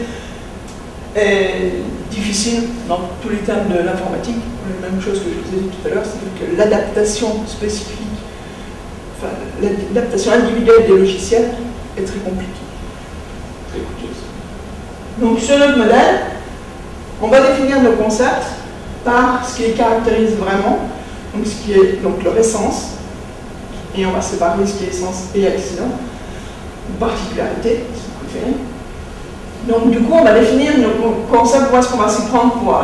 Speaker 1: est difficile dans tous les termes de l'informatique, la même chose que je vous ai dit tout à l'heure, c'est que l'adaptation spécifique, enfin l'adaptation individuelle des logiciels est très compliquée, très coûteuse. Donc sur notre modèle, on va définir nos concepts par ce qui les caractérise vraiment, donc ce qui est donc leur essence, et on va séparer ce qui est essence et accident, ou particularité, si vous préférez. Donc du coup, on va définir nos concepts, où est-ce qu'on va s'y prendre pour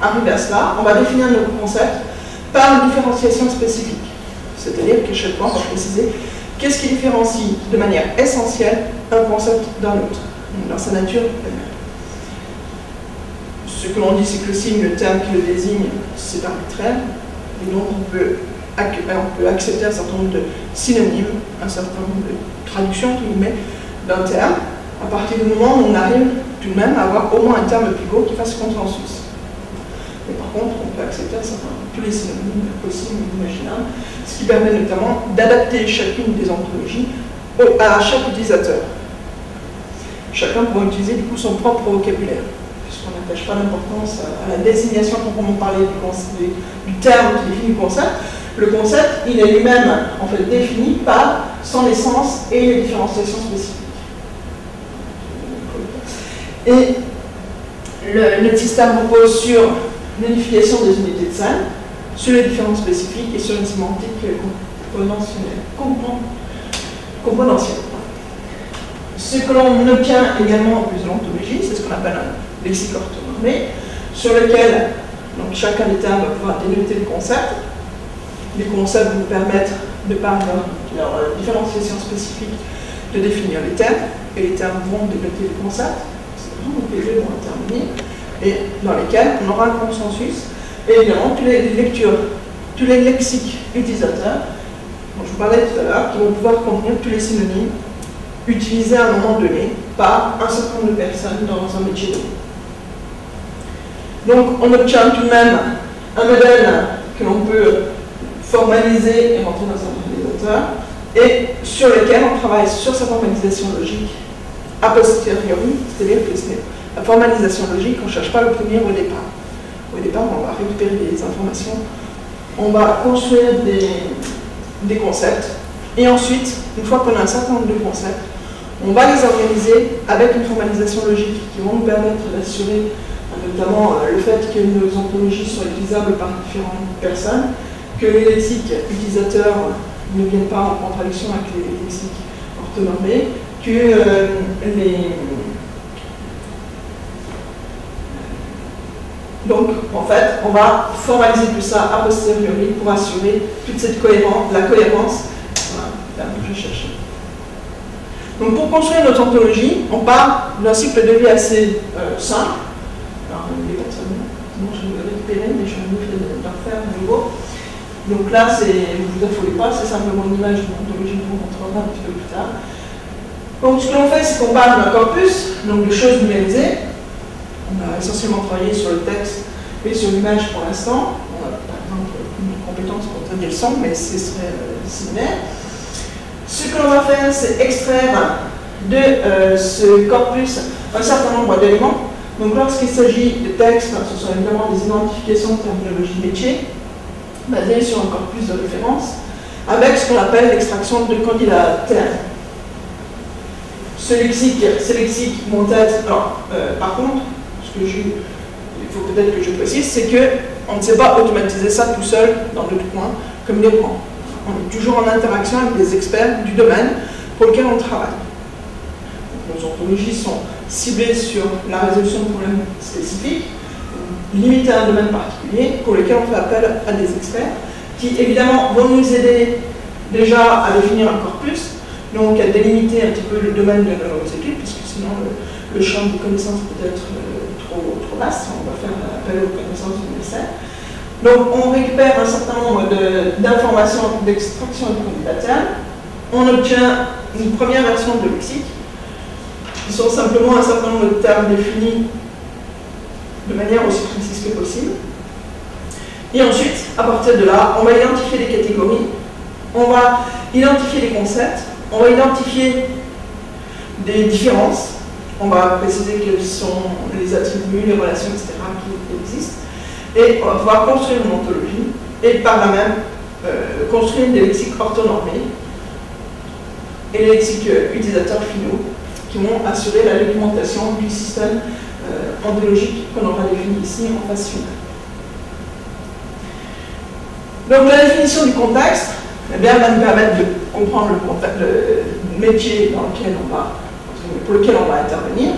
Speaker 1: arriver à cela. On va définir nos concepts par une différenciation spécifique, c'est-à-dire que chaque fois, on va préciser qu'est-ce qui différencie de manière essentielle un concept d'un autre, dans sa nature elle-même. Ce que l'on dit, c'est que le signe, le terme qui le désigne, c'est arbitraire, et donc on peut accepter un certain nombre de synonymes, un certain nombre de traductions d'un terme, à partir du moment où on arrive tout de même à avoir au moins un terme pivot qui fasse consensus. Mais par contre, on peut accepter tous les synonymes possibles et imaginables, ce qui permet notamment d'adapter chacune des ontologies à chaque utilisateur. Chacun pourra utiliser du coup son propre vocabulaire, puisqu'on n'attache pas d'importance à la désignation proprement parler du terme qui définit le concept. Le concept, il est lui-même en fait défini par son essence et les différenciations spécifiques. Et notre système repose sur l'unification des unités de scène, sur les différences spécifiques et sur une sémantique componentielle. Ce que l'on obtient également en plus de l'ontologie, c'est ce qu'on appelle un lexique orthonormé, sur lequel donc, chacun des termes va pouvoir dénoter le concept. Les concepts vont permettre, de par leur différenciation spécifique, de définir les termes, et les termes vont dénoter le concept. Donc les jeux vont intervenir, et dans lesquels on aura un consensus, et évidemment toutes les lectures, tous les lexiques utilisateurs, dont je vous parlais tout à l'heure, qui vont pouvoir contenir tous les synonymes utilisés à un moment donné par un certain nombre de personnes dans un métier donné. Donc on obtient tout de même un modèle que l'on peut formaliser et rentrer dans un utilisateur, et sur lequel on travaille sur sa formalisation logique a posteriori, c'est-à-dire que la formalisation logique, on ne cherche pas à l'obtenir au départ. Au départ, on va récupérer des informations, on va construire des concepts, et ensuite, une fois qu'on a un certain nombre de concepts, on va les organiser avec une formalisation logique qui vont nous permettre d'assurer notamment le fait que nos ontologies soient utilisables par différentes personnes, que les lexiques utilisateurs ne viennent pas en contradiction avec les lexiques orthonormés, que donc, en fait, on va formaliser tout ça a posteriori pour assurer toute cette cohérence, la cohérence. Voilà, je cherche. Donc, pour construire notre ontologie, on part d'un cycle de vie assez simple. Alors, les personnes, je vais le récupérer, mais je vais vous d'en faire de nouveau. Donc là, ne vous affolez pas, c'est simplement une image d'une ontologie que vous montrera un petit peu plus tard. Donc ce que l'on fait, c'est qu'on parle d'un corpus, donc de choses numérisées. On a essentiellement travaillé sur le texte et sur l'image pour l'instant. On a par exemple une compétence pour traiter le son, mais ce serait similaire. Ce que l'on va faire, c'est extraire de ce corpus un certain nombre d'éléments. Donc lorsqu'il s'agit de textes, ce sont évidemment des identifications de terminologie métier, basées sur un corpus de référence, avec ce qu'on appelle l'extraction de candidats termes. Ce ces lexiques vont être... Alors, par contre, il faut peut-être que je précise, c'est qu'on ne sait pas automatiser ça tout seul dans notre coin, comme les rangs. On est toujours en interaction avec des experts du domaine pour lequel on travaille. Nos ontologies sont ciblées sur la résolution de problèmes spécifiques, limitées à un domaine particulier, pour lequel on fait appel à des experts, qui évidemment vont nous aider déjà à définir un corpus, donc à délimiter un petit peu le domaine de nos études, puisque sinon le champ des connaissances peut être trop vaste, on va faire appel aux connaissances universelles. Donc on récupère un certain nombre d'informations d'extraction et de candidature, on obtient une première version de lexique, qui sont simplement un certain nombre de termes définis de manière aussi précise que possible. Et ensuite, à partir de là, on va identifier les catégories, on va identifier les concepts, on va identifier des différences, on va préciser quels sont les attributs, les relations, etc. qui existent, et on va pouvoir construire une ontologie, et par là même construire des lexiques orthonormés, et les lexiques utilisateurs finaux, qui vont assurer la documentation du système ontologique qu'on aura défini ici en phase finale. Donc la définition du contexte, eh bien, va nous permettre de comprendre le métier dans lequel pour lequel on va intervenir,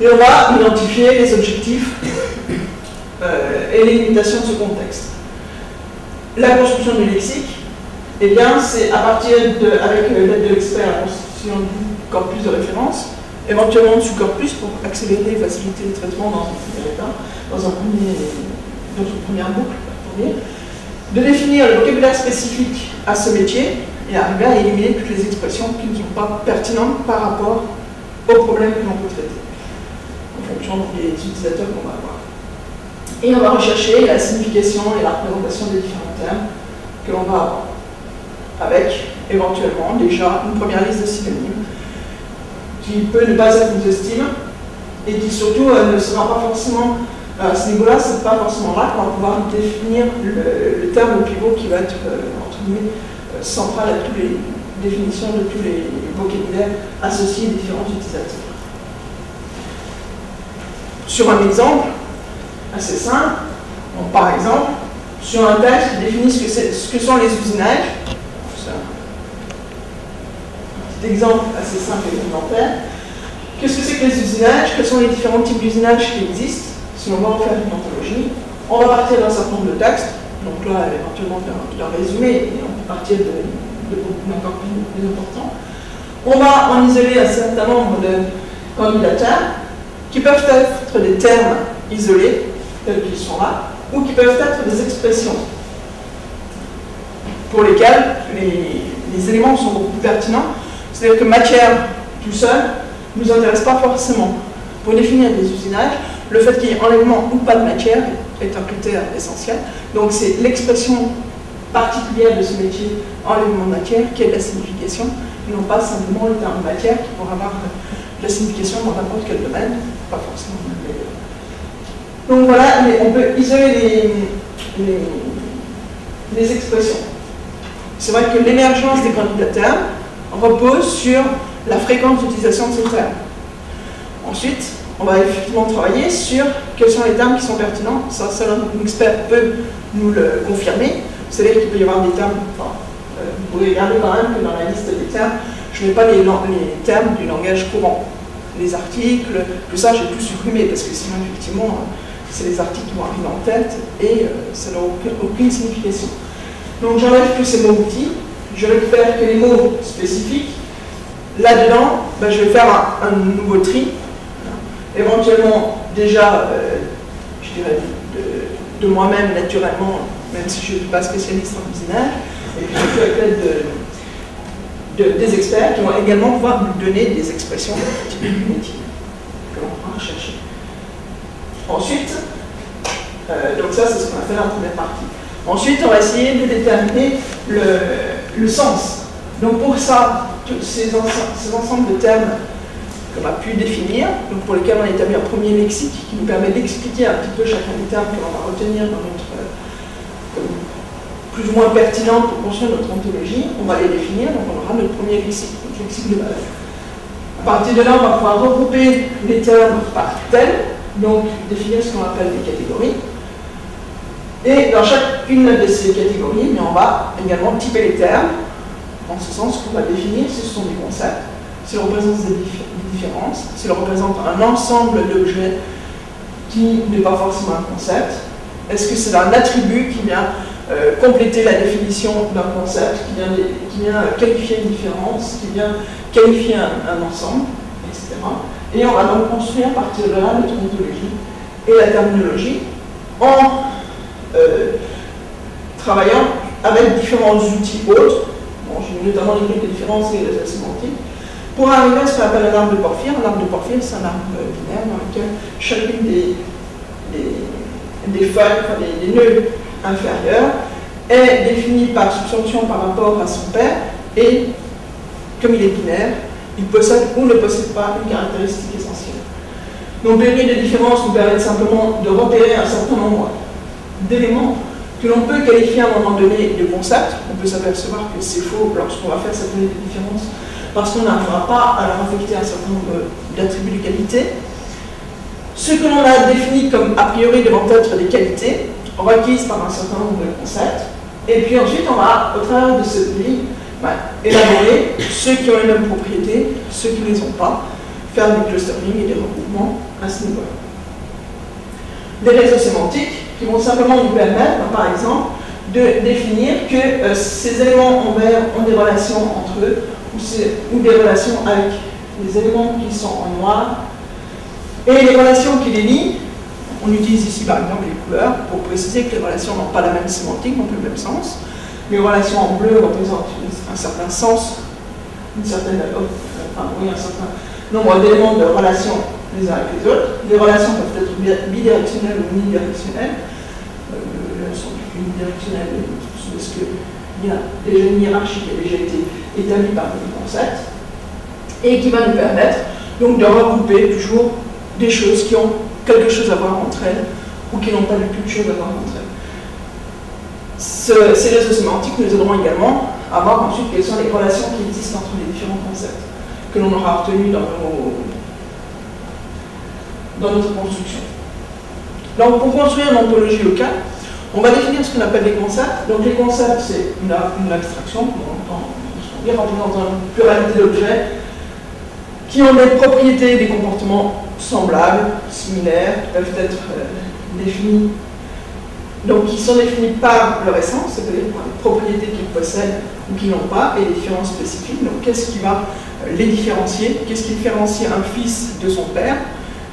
Speaker 1: et on va identifier les objectifs et les limitations de ce contexte. La construction du lexique, eh bien, c'est à partir avec l'aide de l'expert, la constitution du corpus de référence, éventuellement du sous-corpus pour accélérer et faciliter le traitement dans un premier état, dans une première boucle, pour dire, de définir le vocabulaire spécifique à ce métier et arriver à éliminer toutes les expressions qui ne sont pas pertinentes par rapport aux problèmes que l'on peut traiter, en fonction des utilisateurs qu'on va avoir. Et on va rechercher la signification et la représentation des différents termes que l'on va avoir, avec éventuellement déjà une première liste de synonymes qui peut ne pas être exhaustive et qui surtout ne sera pas forcément, à ce niveau-là, c'est pas forcément là qu'on va pouvoir définir le terme pivot qui va être entre guillemets central à toutes les définitions de tous les vocabulaires associés aux différents utilisateurs. Sur un exemple assez simple, donc par exemple, sur un texte qui définit ce que sont les usinages, c'est un petit exemple assez simple et élémentaire. Qu'est-ce que c'est que les usinages? Quels sont les différents types d'usinage qui existent? Si on va en faire une ontologie, on va partir d'un certain nombre de textes, donc là, éventuellement d'un résumé, et on peut partir d'un corpus plus important. On va en isoler un certain nombre de candidatures qui peuvent être des termes isolés, tels qu'ils sont là, ou qui peuvent être des expressions pour lesquelles les éléments sont beaucoup plus pertinents. C'est-à-dire que matière tout seul ne nous intéresse pas forcément. Pour définir des usinages, le fait qu'il y ait enlèvement ou pas de matière est un critère essentiel. Donc c'est l'expression particulière de ce métier, enlèvement de matière, qui est la signification, et non pas simplement le terme matière qui pourra avoir de la signification dans n'importe quel domaine, pas forcément. Donc voilà, on peut isoler les expressions. C'est vrai que l'émergence des candidatures repose sur la fréquence d'utilisation de ces termes. Ensuite, on va effectivement travailler sur quels sont les termes qui sont pertinents. Ça, seul un expert peut nous le confirmer. C'est-à-dire qu'il peut y avoir des termes, vous pouvez regarder quand même que dans la liste des termes, je ne mets pas les termes du langage courant. Les articles, tout ça, j'ai tout supprimé parce que sinon, effectivement, c'est les articles qui vont arriver en tête et ça n'a aucune signification. Donc j'enlève tous ces mots-outils, je récupère que les mots spécifiques. Là-dedans, je vais faire un nouveau tri. Éventuellement, déjà, je dirais, de moi-même, naturellement, même si je ne suis pas spécialiste en usinage, et puis surtout avec l'aide des experts qui vont également pouvoir nous donner des expressions typiques du métier que l'on pourra rechercher. Ensuite, donc ça, c'est ce qu'on a fait dans la première partie. Ensuite, on va essayer de déterminer le sens. Donc pour ça, tous ces ensembles de termes qu'on a pu définir, donc pour lesquels on a établi un premier lexique qui nous permet d'expliquer un petit peu chacun des termes que l'on va retenir dans notre plus ou moins pertinent pour construire notre ontologie, on va les définir, donc on aura notre premier lexique, notre lexique de base. À partir de là, on va pouvoir regrouper les termes par thème, donc définir ce qu'on appelle des catégories. Et dans chacune de ces catégories, on va également typer les termes, en ce sens qu'on va définir si ce sont des concepts, s'ils représentent des différences, s'ils représentent un ensemble d'objets qui n'est pas forcément un concept. Est-ce que c'est un attribut qui vient compléter la définition d'un concept, qui vient qualifier une différence, qui vient qualifier un ensemble, etc. Et on va donc construire à partir de là notre ontologie et la terminologie en travaillant avec différents outils autres. Bon, j'ai notamment les quelques différences et les réseaux sémantiques, pour arriver à ce qu'on appelle un arbre de Porphyre. Un arbre de Porphyre, c'est un arbre binaire dans lequel chacune des feuilles, enfin des nœuds inférieurs, est définie par substitution par rapport à son père, et comme il est binaire, il possède ou ne possède pas une caractéristique essentielle. Donc les lignes de différence nous permettent simplement de repérer un certain nombre d'éléments que l'on peut qualifier à un moment donné de concept. On peut s'apercevoir que c'est faux lorsqu'on va faire cette ligne de différence, parce qu'on n'arrivera pas à leur affecter un certain nombre d'attributs de qualité. Ce que l'on a défini comme a priori devant être des qualités, requises par un certain nombre de concepts, et puis ensuite on va, au travers de cette ligne, élaborer ceux qui ont les mêmes propriétés, ceux qui ne les ont pas, faire du clustering et des regroupements à ce niveau-là. Des réseaux sémantiques qui vont simplement nous permettre, par exemple, de définir que ces éléments en vert ont des relations entre eux, ou des relations avec les éléments qui sont en noir, et les relations qui les lient. On utilise ici par exemple les couleurs pour préciser que les relations n'ont pas la même sémantique, n'ont pas le même sens. Les relations en bleu représentent un certain sens, un certain nombre d'éléments de relations les uns avec les autres. Les relations peuvent être bidirectionnelles ou unidirectionnelles. Elles sont unidirectionnelles parce qu'il y a déjà une hiérarchie qui a déjà été établie par les concepts et qui va nous permettre donc de regrouper toujours des choses qui ont quelque chose à voir entre elles ou qui n'ont pas du tout de choses à voir entre elles. Ces réseaux sémantiques nous aideront également à voir ensuite quelles sont les relations qui existent entre les différents concepts que l'on aura retenus dans notre construction. Donc pour construire une ontologie locale, on va définir ce qu'on appelle des concepts. Donc les concepts, c'est une abstraction, qui représente une pluralité d'objets qui ont des propriétés et des comportements semblables, similaires, qui peuvent être définis, donc qui sont définis par leur essence, c'est-à-dire par les propriétés qu'ils possèdent ou qu'ils n'ont pas, et les différences spécifiques. Donc qu'est-ce qui va les différencier? Qu'est-ce qui différencie un fils de son père?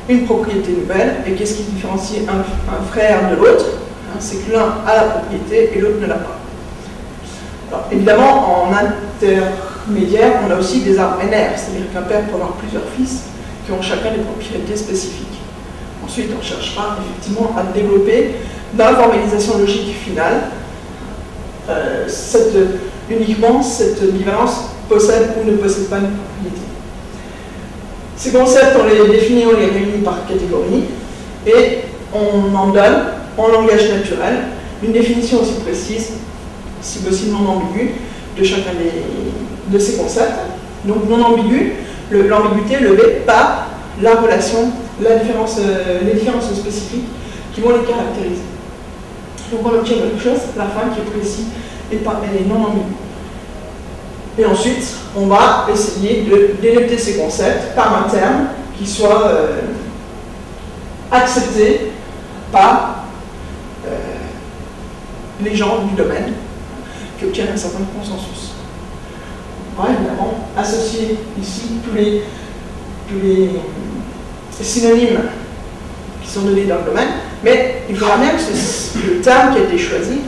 Speaker 1: Une propriété nouvelle. Et qu'est-ce qui différencie un frère de l'autre? C'est que l'un a la propriété et l'autre ne l'a pas. Alors, évidemment, en intermédiaire, on a aussi des arbres NR, c'est-à-dire qu'un père peut avoir plusieurs fils qui ont chacun des propriétés spécifiques. Ensuite, on cherchera effectivement à développer dans la formalisation logique finale uniquement cette bivalence possède ou ne possède pas une propriété. Ces concepts, on les définit, on les réunit par catégorie et on en donne en langage naturel une définition aussi précise, si possible non ambiguë, de chacun de ces concepts. Donc non ambigu, l'ambiguïté est levée par la relation, les différences spécifiques qui vont les caractériser. Donc on obtient quelque chose à la fin qui est précis et non ambigu. Et ensuite, on va essayer de délimiter ces concepts par un terme qui soit accepté par les gens du domaine, qui obtiennent un certain consensus. On va évidemment associer ici tous les synonymes qui sont donnés dans le domaine, mais il faudra bien que le terme qui a été choisi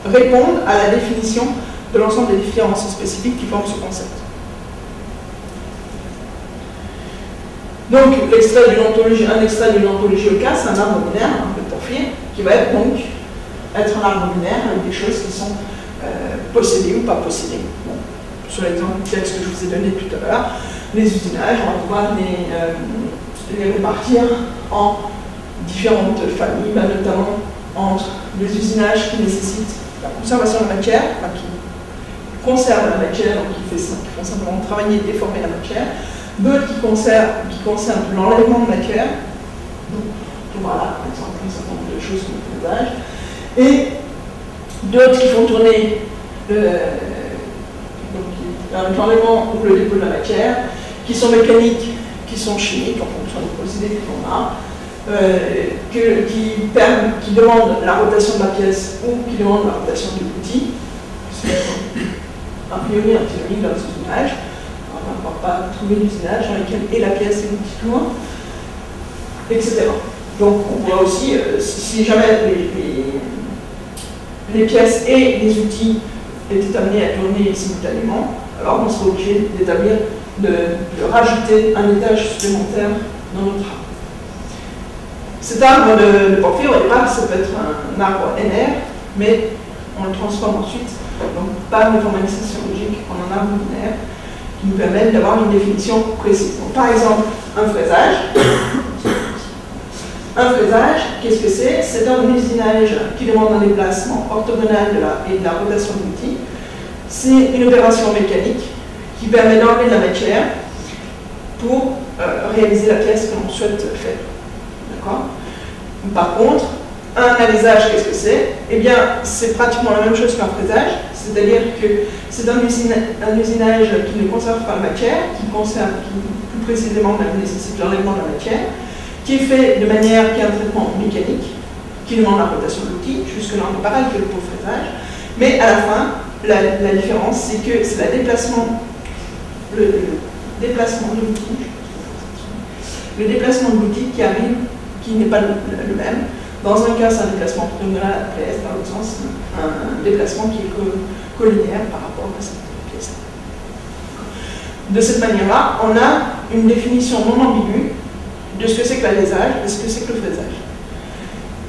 Speaker 1: réponde à la définition de l'ensemble des différences spécifiques qui forment ce concept. Donc, un extrait d'une ontologie au cas, c'est un arbre binaire, de Porphyre, qui va être un arbre binaire avec des choses qui sont possédées ou pas possédées. Bon, sur l'exemple du texte que je vous ai donné tout à l'heure, les usinages, on va pouvoir les répartir en différentes familles, notamment entre les usinages qui nécessitent la conservation de la matière, enfin, qui conservent la matière, donc qui font simplement travailler et déformer la matière, d'autres qui concernent l'enlèvement de matière, donc voilà, par exemple, un certain nombre de choses comme le freinage, et d'autres qui font tourner l'enlèvement ou le dépôt de la matière, qui sont mécaniques, qui sont chimiques, en fonction des procédés qu'on a, qui demandent la rotation de la pièce ou qui demandent la rotation de l'outil. A priori, un théorie dans l'usinage. On ne va pas trouver l'usinage dans lequel est la pièce et l'outil tourne, etc. Donc on voit aussi, si jamais les pièces et les outils étaient amenés à tourner simultanément, alors on serait obligé d'établir, de rajouter un étage supplémentaire dans notre arbre. Cet arbre de Porphyre, au départ, ça peut être un arbre NR, mais on le transforme ensuite, donc par une formalisation logique, en un arbre linéaire, qui nous permet d'avoir une définition précise. Donc, par exemple, un fraisage. Un fraisage, qu'est-ce que c'est? C'est un usinage qui demande un déplacement orthogonal et de la rotation de l'outil. C'est une opération mécanique qui permet d'enlever de la matière pour réaliser la pièce que l'on souhaite faire. D'accord? Par contre, un alésage, qu'est-ce que c'est? Eh bien, c'est pratiquement la même chose qu'un fraisage, c'est-à-dire que c'est un usinage qui ne conserve pas la matière, qui plus précisément nécessite l'enlèvement de la matière, qui est fait de manière qui a un traitement mécanique, qui demande la rotation de l'outil, jusque-là on est pareil que le pour fraisage, mais à la fin, la différence, c'est que c'est le déplacement de l'outil, le déplacement de l'outil qui arrive, qui n'est pas le même. Dans un cas, c'est un déplacement orthogonal à la pièce, dans l'autre sens, un déplacement qui est collinéaire par rapport à cette pièce. De cette manière-là, on a une définition non ambiguë de ce que c'est que l'alésage et ce que c'est que le fraisage.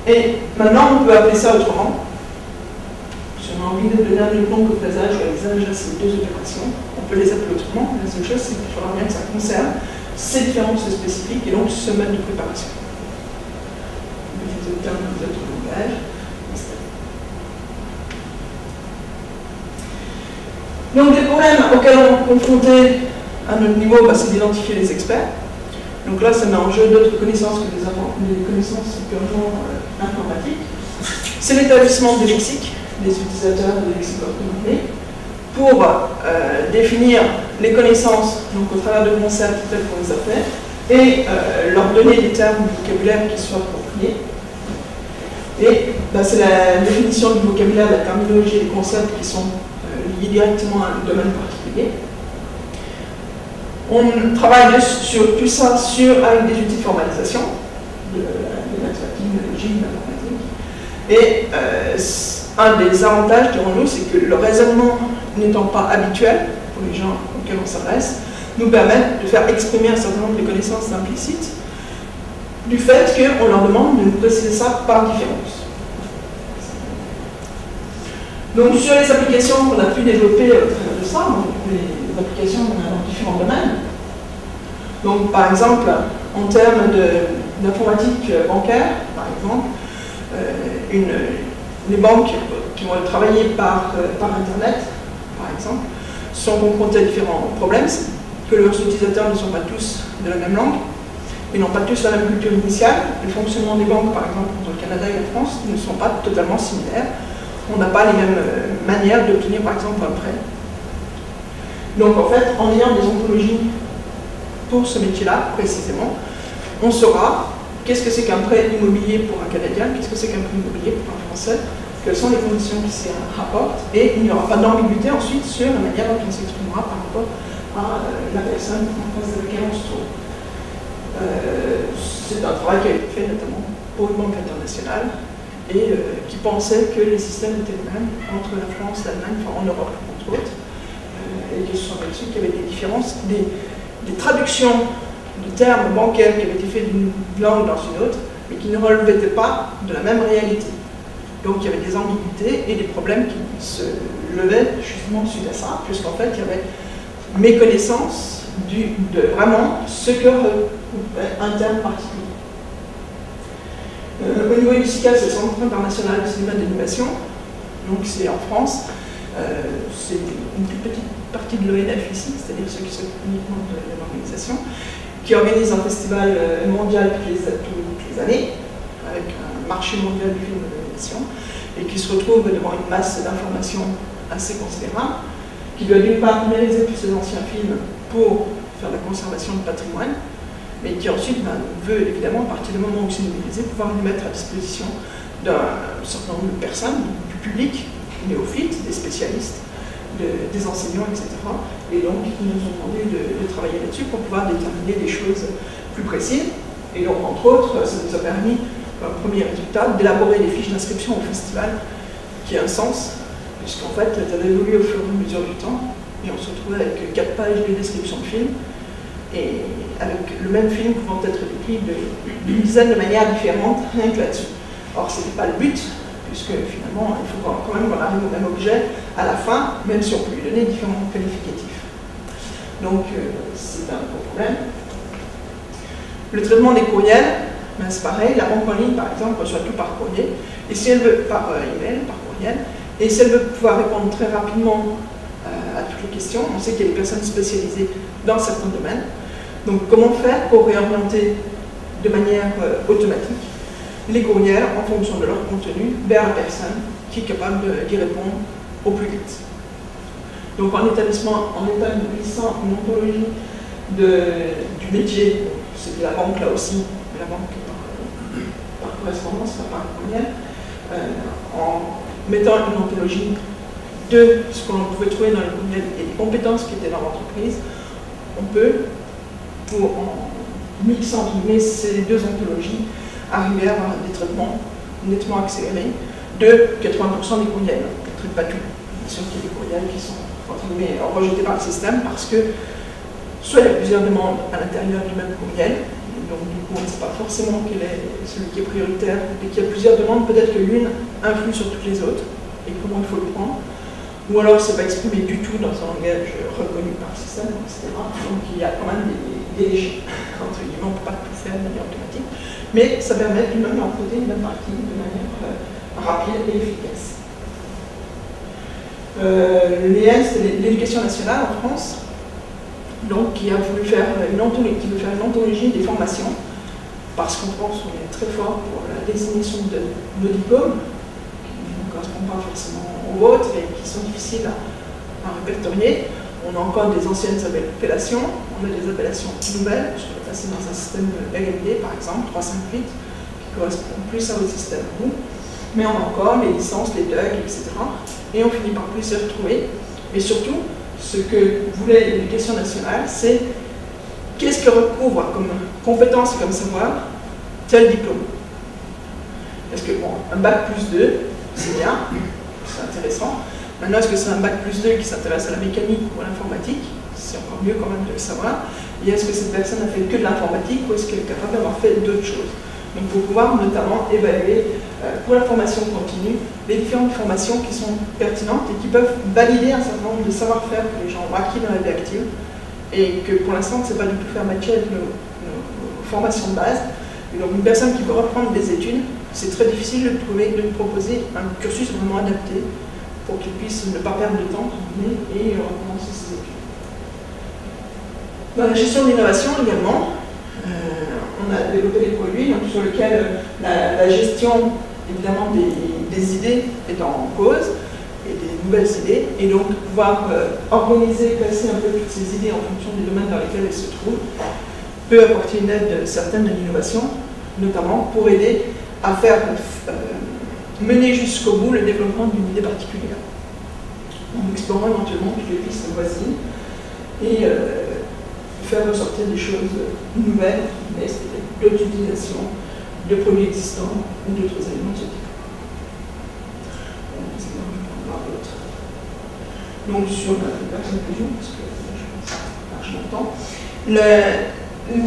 Speaker 1: Et maintenant, on peut appeler ça autrement. Si on a envie de donner un autre nom que fraisage ou alésage à ces deux opérations, on peut les appeler autrement. La seule chose, c'est qu'il faudra bien que ça concerne ces différences spécifiques et donc ce mode de préparation. Donc des problèmes auxquels on est confronté à notre niveau, c'est d'identifier les experts. Donc là, ça met en jeu d'autres connaissances que les connaissances purement informatiques. C'est l'établissement du lexique des utilisateurs de lexique orthogonal pour définir les connaissances donc au travers de concepts tels qu'on les a fait et leur donner des termes de vocabulaire qui soient appropriés. Et c'est la définition du vocabulaire, de la terminologie et des concepts qui sont liés directement à un domaine particulier. On travaille sur tout ça avec des outils de formalisation, de mathématiques, de logique, d'informatique. Et un des avantages, dirons-nous, c'est que le raisonnement n'étant pas habituel pour les gens auxquels on s'adresse, nous permet de faire exprimer un certain nombre de connaissances implicites du fait qu'on leur demande de nous préciser ça par différence. Donc sur les applications qu'on a pu développer au travers de ça, les applications dans différents domaines. Donc par exemple, en termes d'informatique bancaire, par exemple, les banques qui vont travailler par Internet, par exemple, sont confrontées à différents problèmes, que leurs utilisateurs ne sont pas tous de la même langue, ils n'ont pas tous la même culture initiale. Le fonctionnement des banques, par exemple, entre le Canada et la France, ne sont pas totalement similaires. On n'a pas les mêmes manières d'obtenir, par exemple, un prêt. Donc, en fait, en ayant des ontologies pour ce métier-là, précisément, on saura qu'est-ce que c'est qu'un prêt immobilier pour un Canadien, qu'est-ce que c'est qu'un prêt immobilier pour un Français, quelles sont les conditions qui s'y rapportent, et il n'y aura pas d'ambiguïté ensuite sur la manière dont on s'exprimera par rapport à la personne en face de laquelle on se trouve. C'est un travail qui a été fait notamment pour une banque internationale et qui pensait que les systèmes étaient les mêmes entre la France, l'Allemagne, enfin en Europe entre autres, et qui se sont aperçus qu'il y avait des différences, des traductions de termes bancaires qui avaient été faits d'une langue dans une autre, mais qui ne relevaient pas de la même réalité. Donc il y avait des ambiguïtés et des problèmes qui se levaient justement suite à ça, puisqu'en fait il y avait méconnaissance de vraiment ce que recouvrait un terme particulier. Au niveau du CICA, c'est le Centre international du cinéma d'animation, donc c'est en France, C'est une toute petite partie de l'ONF ici, c'est-à-dire ceux qui s'occupent uniquement de l'organisation, qui organise un festival mondial toutes les années, avec un marché mondial du film de l'animation, et qui se retrouve devant une masse d'informations assez considérable, qui doit d'une part numériser tous ces anciens films pour faire la conservation de patrimoine, mais qui ensuite veut évidemment, à partir du moment où c'est numérisé, pouvoir les mettre à disposition d'un certain nombre de personnes, du public, néophytes, des spécialistes, des enseignants, etc. Et donc, ils nous ont demandé de travailler là-dessus pour pouvoir déterminer des choses plus précises. Et donc, entre autres, ça nous a permis, un premier résultat, d'élaborer des fiches d'inscription au festival, qui a un sens, puisqu'en fait, ça a évolué au fur et à mesure du temps, et on se retrouvait avec 4 pages de description de film, et avec le même film pouvant être décrit d'une dizaine de manières différentes, rien que là-dessus. Or, ce n'était pas le but, puisque finalement, il faut quand même qu'on arrive au même objet à la fin, même si on peut lui donner différents qualificatifs. Donc, c'est un gros problème. Le traitement des courriels, ben, c'est pareil, la banque en ligne, par exemple, reçoit tout par courrier, et si elle veut, par email, par courriel, et si elle veut pouvoir répondre très rapidement à toutes les questions, on sait qu'il y a des personnes spécialisées dans certains domaines. Donc, comment faire pour réorienter de manière automatique les courriels en fonction de leur contenu vers la personne qui est capable d'y répondre au plus vite. Donc en établissant une ontologie du métier, c'est la banque là aussi, la banque par correspondance, pas par courriel, en mettant une ontologie de ce qu'on pouvait trouver dans les courriels et des compétences qui étaient dans l'entreprise, on peut, en mixant ces deux ontologies, arriver à avoir des traitements nettement accélérés de 80% des courriels. On ne traite pas tout. Bien sûr qu'il y a des courriels qui sont rejetés par le système parce que soit il y a plusieurs demandes à l'intérieur du même courriel, et donc du coup on ne sait pas forcément quel est celui qui est prioritaire, et qu'il y a plusieurs demandes, peut-être que l'une influe sur toutes les autres, et comment il faut le prendre. Ou alors c'est pas exprimé du tout dans un langage reconnu par le système, etc. Donc il y a quand même des légions. Entre guillemets, on ne peut pas tout faire de manière automatique. Mais ça permet d'une même encodée une même partie de manière rapide et efficace. L'EN, c'est l'éducation nationale en France, donc qui a voulu faire une ontologie des formations, parce qu'en France on est très fort pour la désignation de nos diplômes, qui ne correspondent pas forcément aux vôtres et qui sont difficiles à répertorier. On a encore des anciennes appellations, on a des appellations nouvelles, je vais passer dans un système LMD par exemple, 358, qui correspond plus à votre système à vous, mais on a encore les licences, les DUG, etc. Et on finit par plus s'y retrouver. Et surtout, ce que voulait l'éducation nationale, c'est qu'est-ce que recouvre comme compétence et comme savoir tel diplôme. Parce que, bon, un bac plus 2, c'est bien, c'est intéressant. Maintenant, est-ce que c'est un bac plus 2 qui s'intéresse à la mécanique ou à l'informatique? C'est encore mieux quand même de le savoir. Et est-ce que cette personne a fait que de l'informatique ou est-ce qu'elle est capable d'avoir fait d'autres choses? Donc, pour pouvoir notamment évaluer pour la formation continue les différentes formations qui sont pertinentes et qui peuvent valider un certain nombre de savoir-faire que les gens ont acquis dans la vie active et que pour l'instant, on ne sait pas du tout faire matcher avec nos formations de base. Et donc, une personne qui veut reprendre des études, c'est très difficile de proposer un cursus vraiment adapté pour qu'ils puissent ne pas perdre de temps et recommencer ses études. Dans la gestion de l'innovation également, on a développé des produits donc, sur lesquels la gestion évidemment des idées est en cause et des nouvelles idées, et donc pouvoir organiser, classer un peu toutes ces idées en fonction des domaines dans lesquels elles se trouvent peut apporter une aide certaine de l'innovation, notamment pour aider à faire mener jusqu'au bout le développement d'une idée particulière, en explorant éventuellement toutes les pistes voisines et faire ressortir des choses nouvelles, mais d'autres utilisations de produits existants ou d'autres éléments de ce type. Donc sur la conclusion, parce que je m'entends,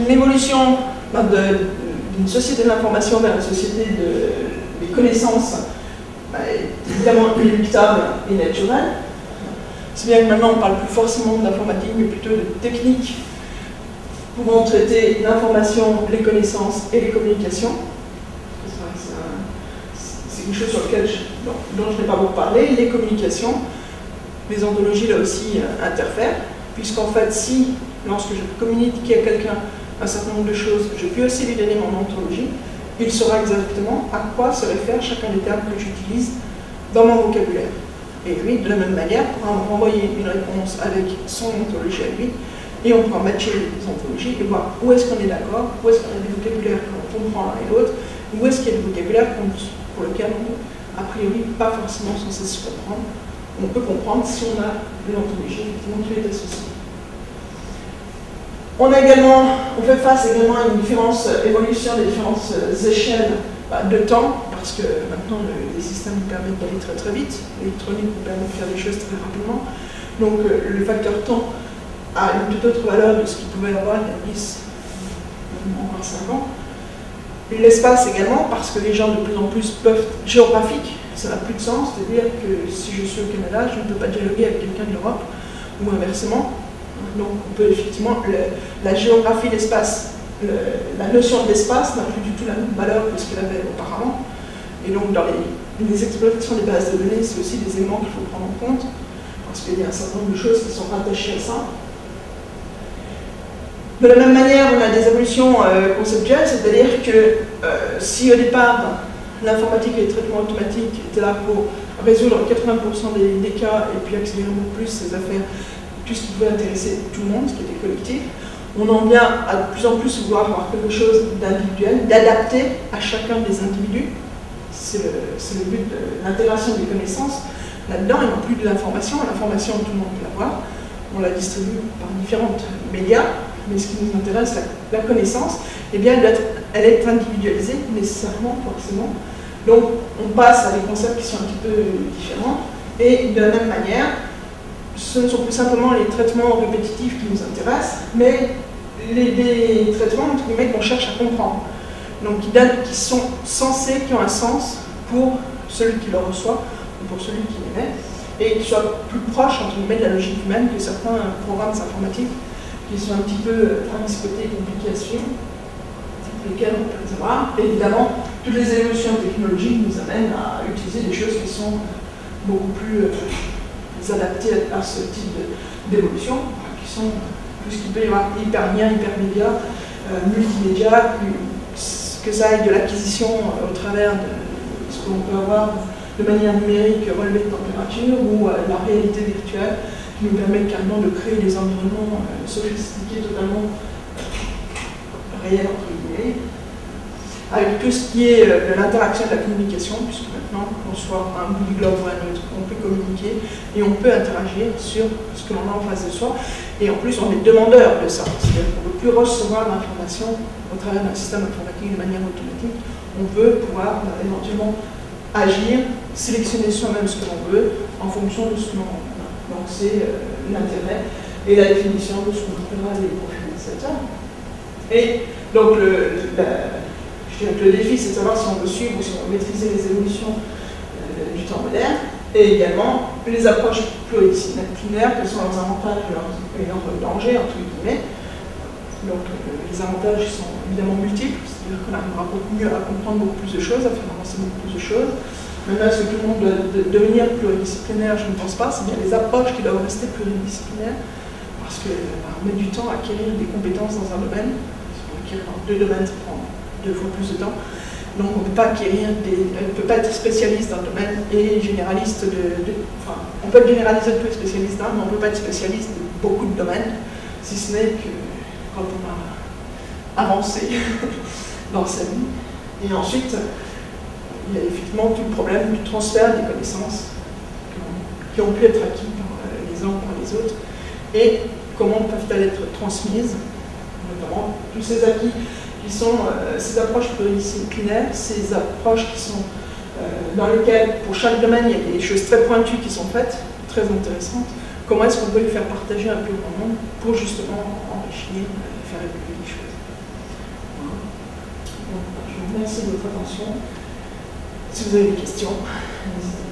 Speaker 1: l'évolution d'une société de l'information vers une société des connaissances est évidemment inéluctable et naturelle. C'est bien que maintenant on ne parle plus forcément d'informatique, mais plutôt de techniques pouvant traiter l'information, les connaissances et les communications. C'est une chose sur laquelle dont je n'ai pas beaucoup parlé, les communications. Les ontologies, là aussi, interfèrent, puisqu'en fait, si, lorsque je communique à quelqu'un un certain nombre de choses, je peux aussi lui donner mon ontologie, il saura exactement à quoi se réfère chacun des termes que j'utilise dans mon vocabulaire. Et lui, de la même manière, pourra me renvoyer une réponse avec son ontologie à lui, et on pourra matcher les ontologies et voir où est-ce qu'on est d'accord, où est-ce qu'on a des vocabulaires qu'on comprend l'un et l'autre, où est-ce qu'il y a des vocabulaires pour lesquels on n'est a priori pas forcément censé se comprendre. On peut comprendre si on a une ontologie effectivement qui est associée. On fait face également à une évolution des différentes échelles de temps, parce que maintenant les systèmes nous permettent d'aller très très vite, l'électronique nous permet de faire des choses très rapidement. Donc le facteur temps a une toute autre valeur de ce qu'il pouvait avoir il y a 10, encore 5 ans. L'espace également, parce que les gens de plus en plus peuvent géographique, ça n'a plus de sens, c'est-à-dire que si je suis au Canada, je ne peux pas dialoguer avec quelqu'un de l'Europe, ou inversement. Donc on peut effectivement, la géographie de l'espace, la notion d'espace n'a plus du tout la même valeur que ce qu'elle avait auparavant. Et donc dans les exploitations des bases de données, c'est aussi des éléments qu'il faut prendre en compte, parce qu'il y a un certain nombre de choses qui sont rattachées à ça. De la même manière, on a des évolutions conceptuelles, c'est-à-dire que si au départ, l'informatique et les traitements automatiques étaient là pour résoudre 80% des cas et puis accélérer beaucoup plus ces affaires, tout ce qui pouvait intéresser tout le monde, ce qui était collectif, on en vient à de plus en plus vouloir avoir quelque chose d'individuel, d'adapté à chacun des individus. C'est le but de l'intégration des connaissances. Là-dedans, il n'y a plus de l'information. L'information, tout le monde peut l'avoir. On la distribue par différents médias. Mais ce qui nous intéresse, la connaissance, eh bien, elle est individualisée, nécessairement, forcément. Donc, on passe à des concepts qui sont un petit peu différents. Et de la même manière, ce ne sont plus simplement les traitements répétitifs qui nous intéressent, mais des traitements, entre guillemets, qu'on cherche à comprendre. Donc, qui sont censés, qui ont un sens pour celui qui le reçoit, ou pour celui qui l'émet, et qui soient plus proches, entre guillemets, de la logique humaine que certains programmes informatiques qui sont un petit peu train-discotés et compliqués à suivre, lesquels on peut les avoir. Et évidemment, toutes les évolutions technologiques nous amènent à utiliser des choses qui sont beaucoup plus adaptées à ce type d'évolution, qui sont tout ce qu'il peut y avoir hyperlien, hypermédia, multimédia, que ça aille de l'acquisition au travers de ce qu'on peut avoir de manière numérique, relevé de température, ou la réalité virtuelle, qui nous permet carrément de créer des environnements sophistiqués, totalement réels, entre guillemets, avec tout ce qui est de l'interaction de la communication, puisque maintenant, qu'on soit à un bout du globe ou à un autre, on peut communiquer et on peut interagir sur ce que l'on a en face de soi. Et en plus, on est demandeur de ça. C'est-à-dire qu'on ne peut plus recevoir l'information au travers d'un système informatique de manière automatique. On veut pouvoir éventuellement agir, sélectionner soi-même ce que l'on veut en fonction de ce que l'on a. Donc c'est l'intérêt et la définition de ce qu'on appellera les profils utilisateurs. Et donc je dirais que le défi, c'est de savoir si on veut suivre ou si on veut maîtriser les évolutions du temps moderne, et également les approches pluridisciplinaires, quels sont leurs avantages et leurs dangers, entre guillemets. Donc les avantages sont évidemment multiples, c'est-à-dire qu'on arrivera beaucoup mieux à comprendre beaucoup plus de choses, à faire avancer beaucoup plus de choses. Maintenant, est-ce que tout le monde doit devenir pluridisciplinaire? Je ne pense pas. C'est bien les approches qui doivent rester pluridisciplinaires, parce qu'on met du temps à acquérir des compétences dans un domaine. Pour acquérir dans 2 domaines, ça prend 2 fois plus de temps. Donc on ne peut pas être spécialiste d'un domaine et généraliste enfin, on peut être généraliste de spécialiste d'un, mais on ne peut pas être spécialiste de beaucoup de domaines, si ce n'est que quand on a avancé dans sa vie. Et ensuite, il y a effectivement tout le problème du transfert des connaissances qui ont pu être acquis par les uns ou par les autres, et comment peuvent-elles être transmises, notamment tous ces acquis qui sont ces approches pluridisciplinaires, ces approches qui sont dans lesquelles, pour chaque domaine, il y a des choses très pointues qui sont faites, très intéressantes. Comment est-ce qu'on peut les faire partager un peu au grand monde pour justement enrichir et faire évoluer les choses. Voilà. Donc, je vous remercie de votre attention. Si vous avez des questions, n'hésitez pas.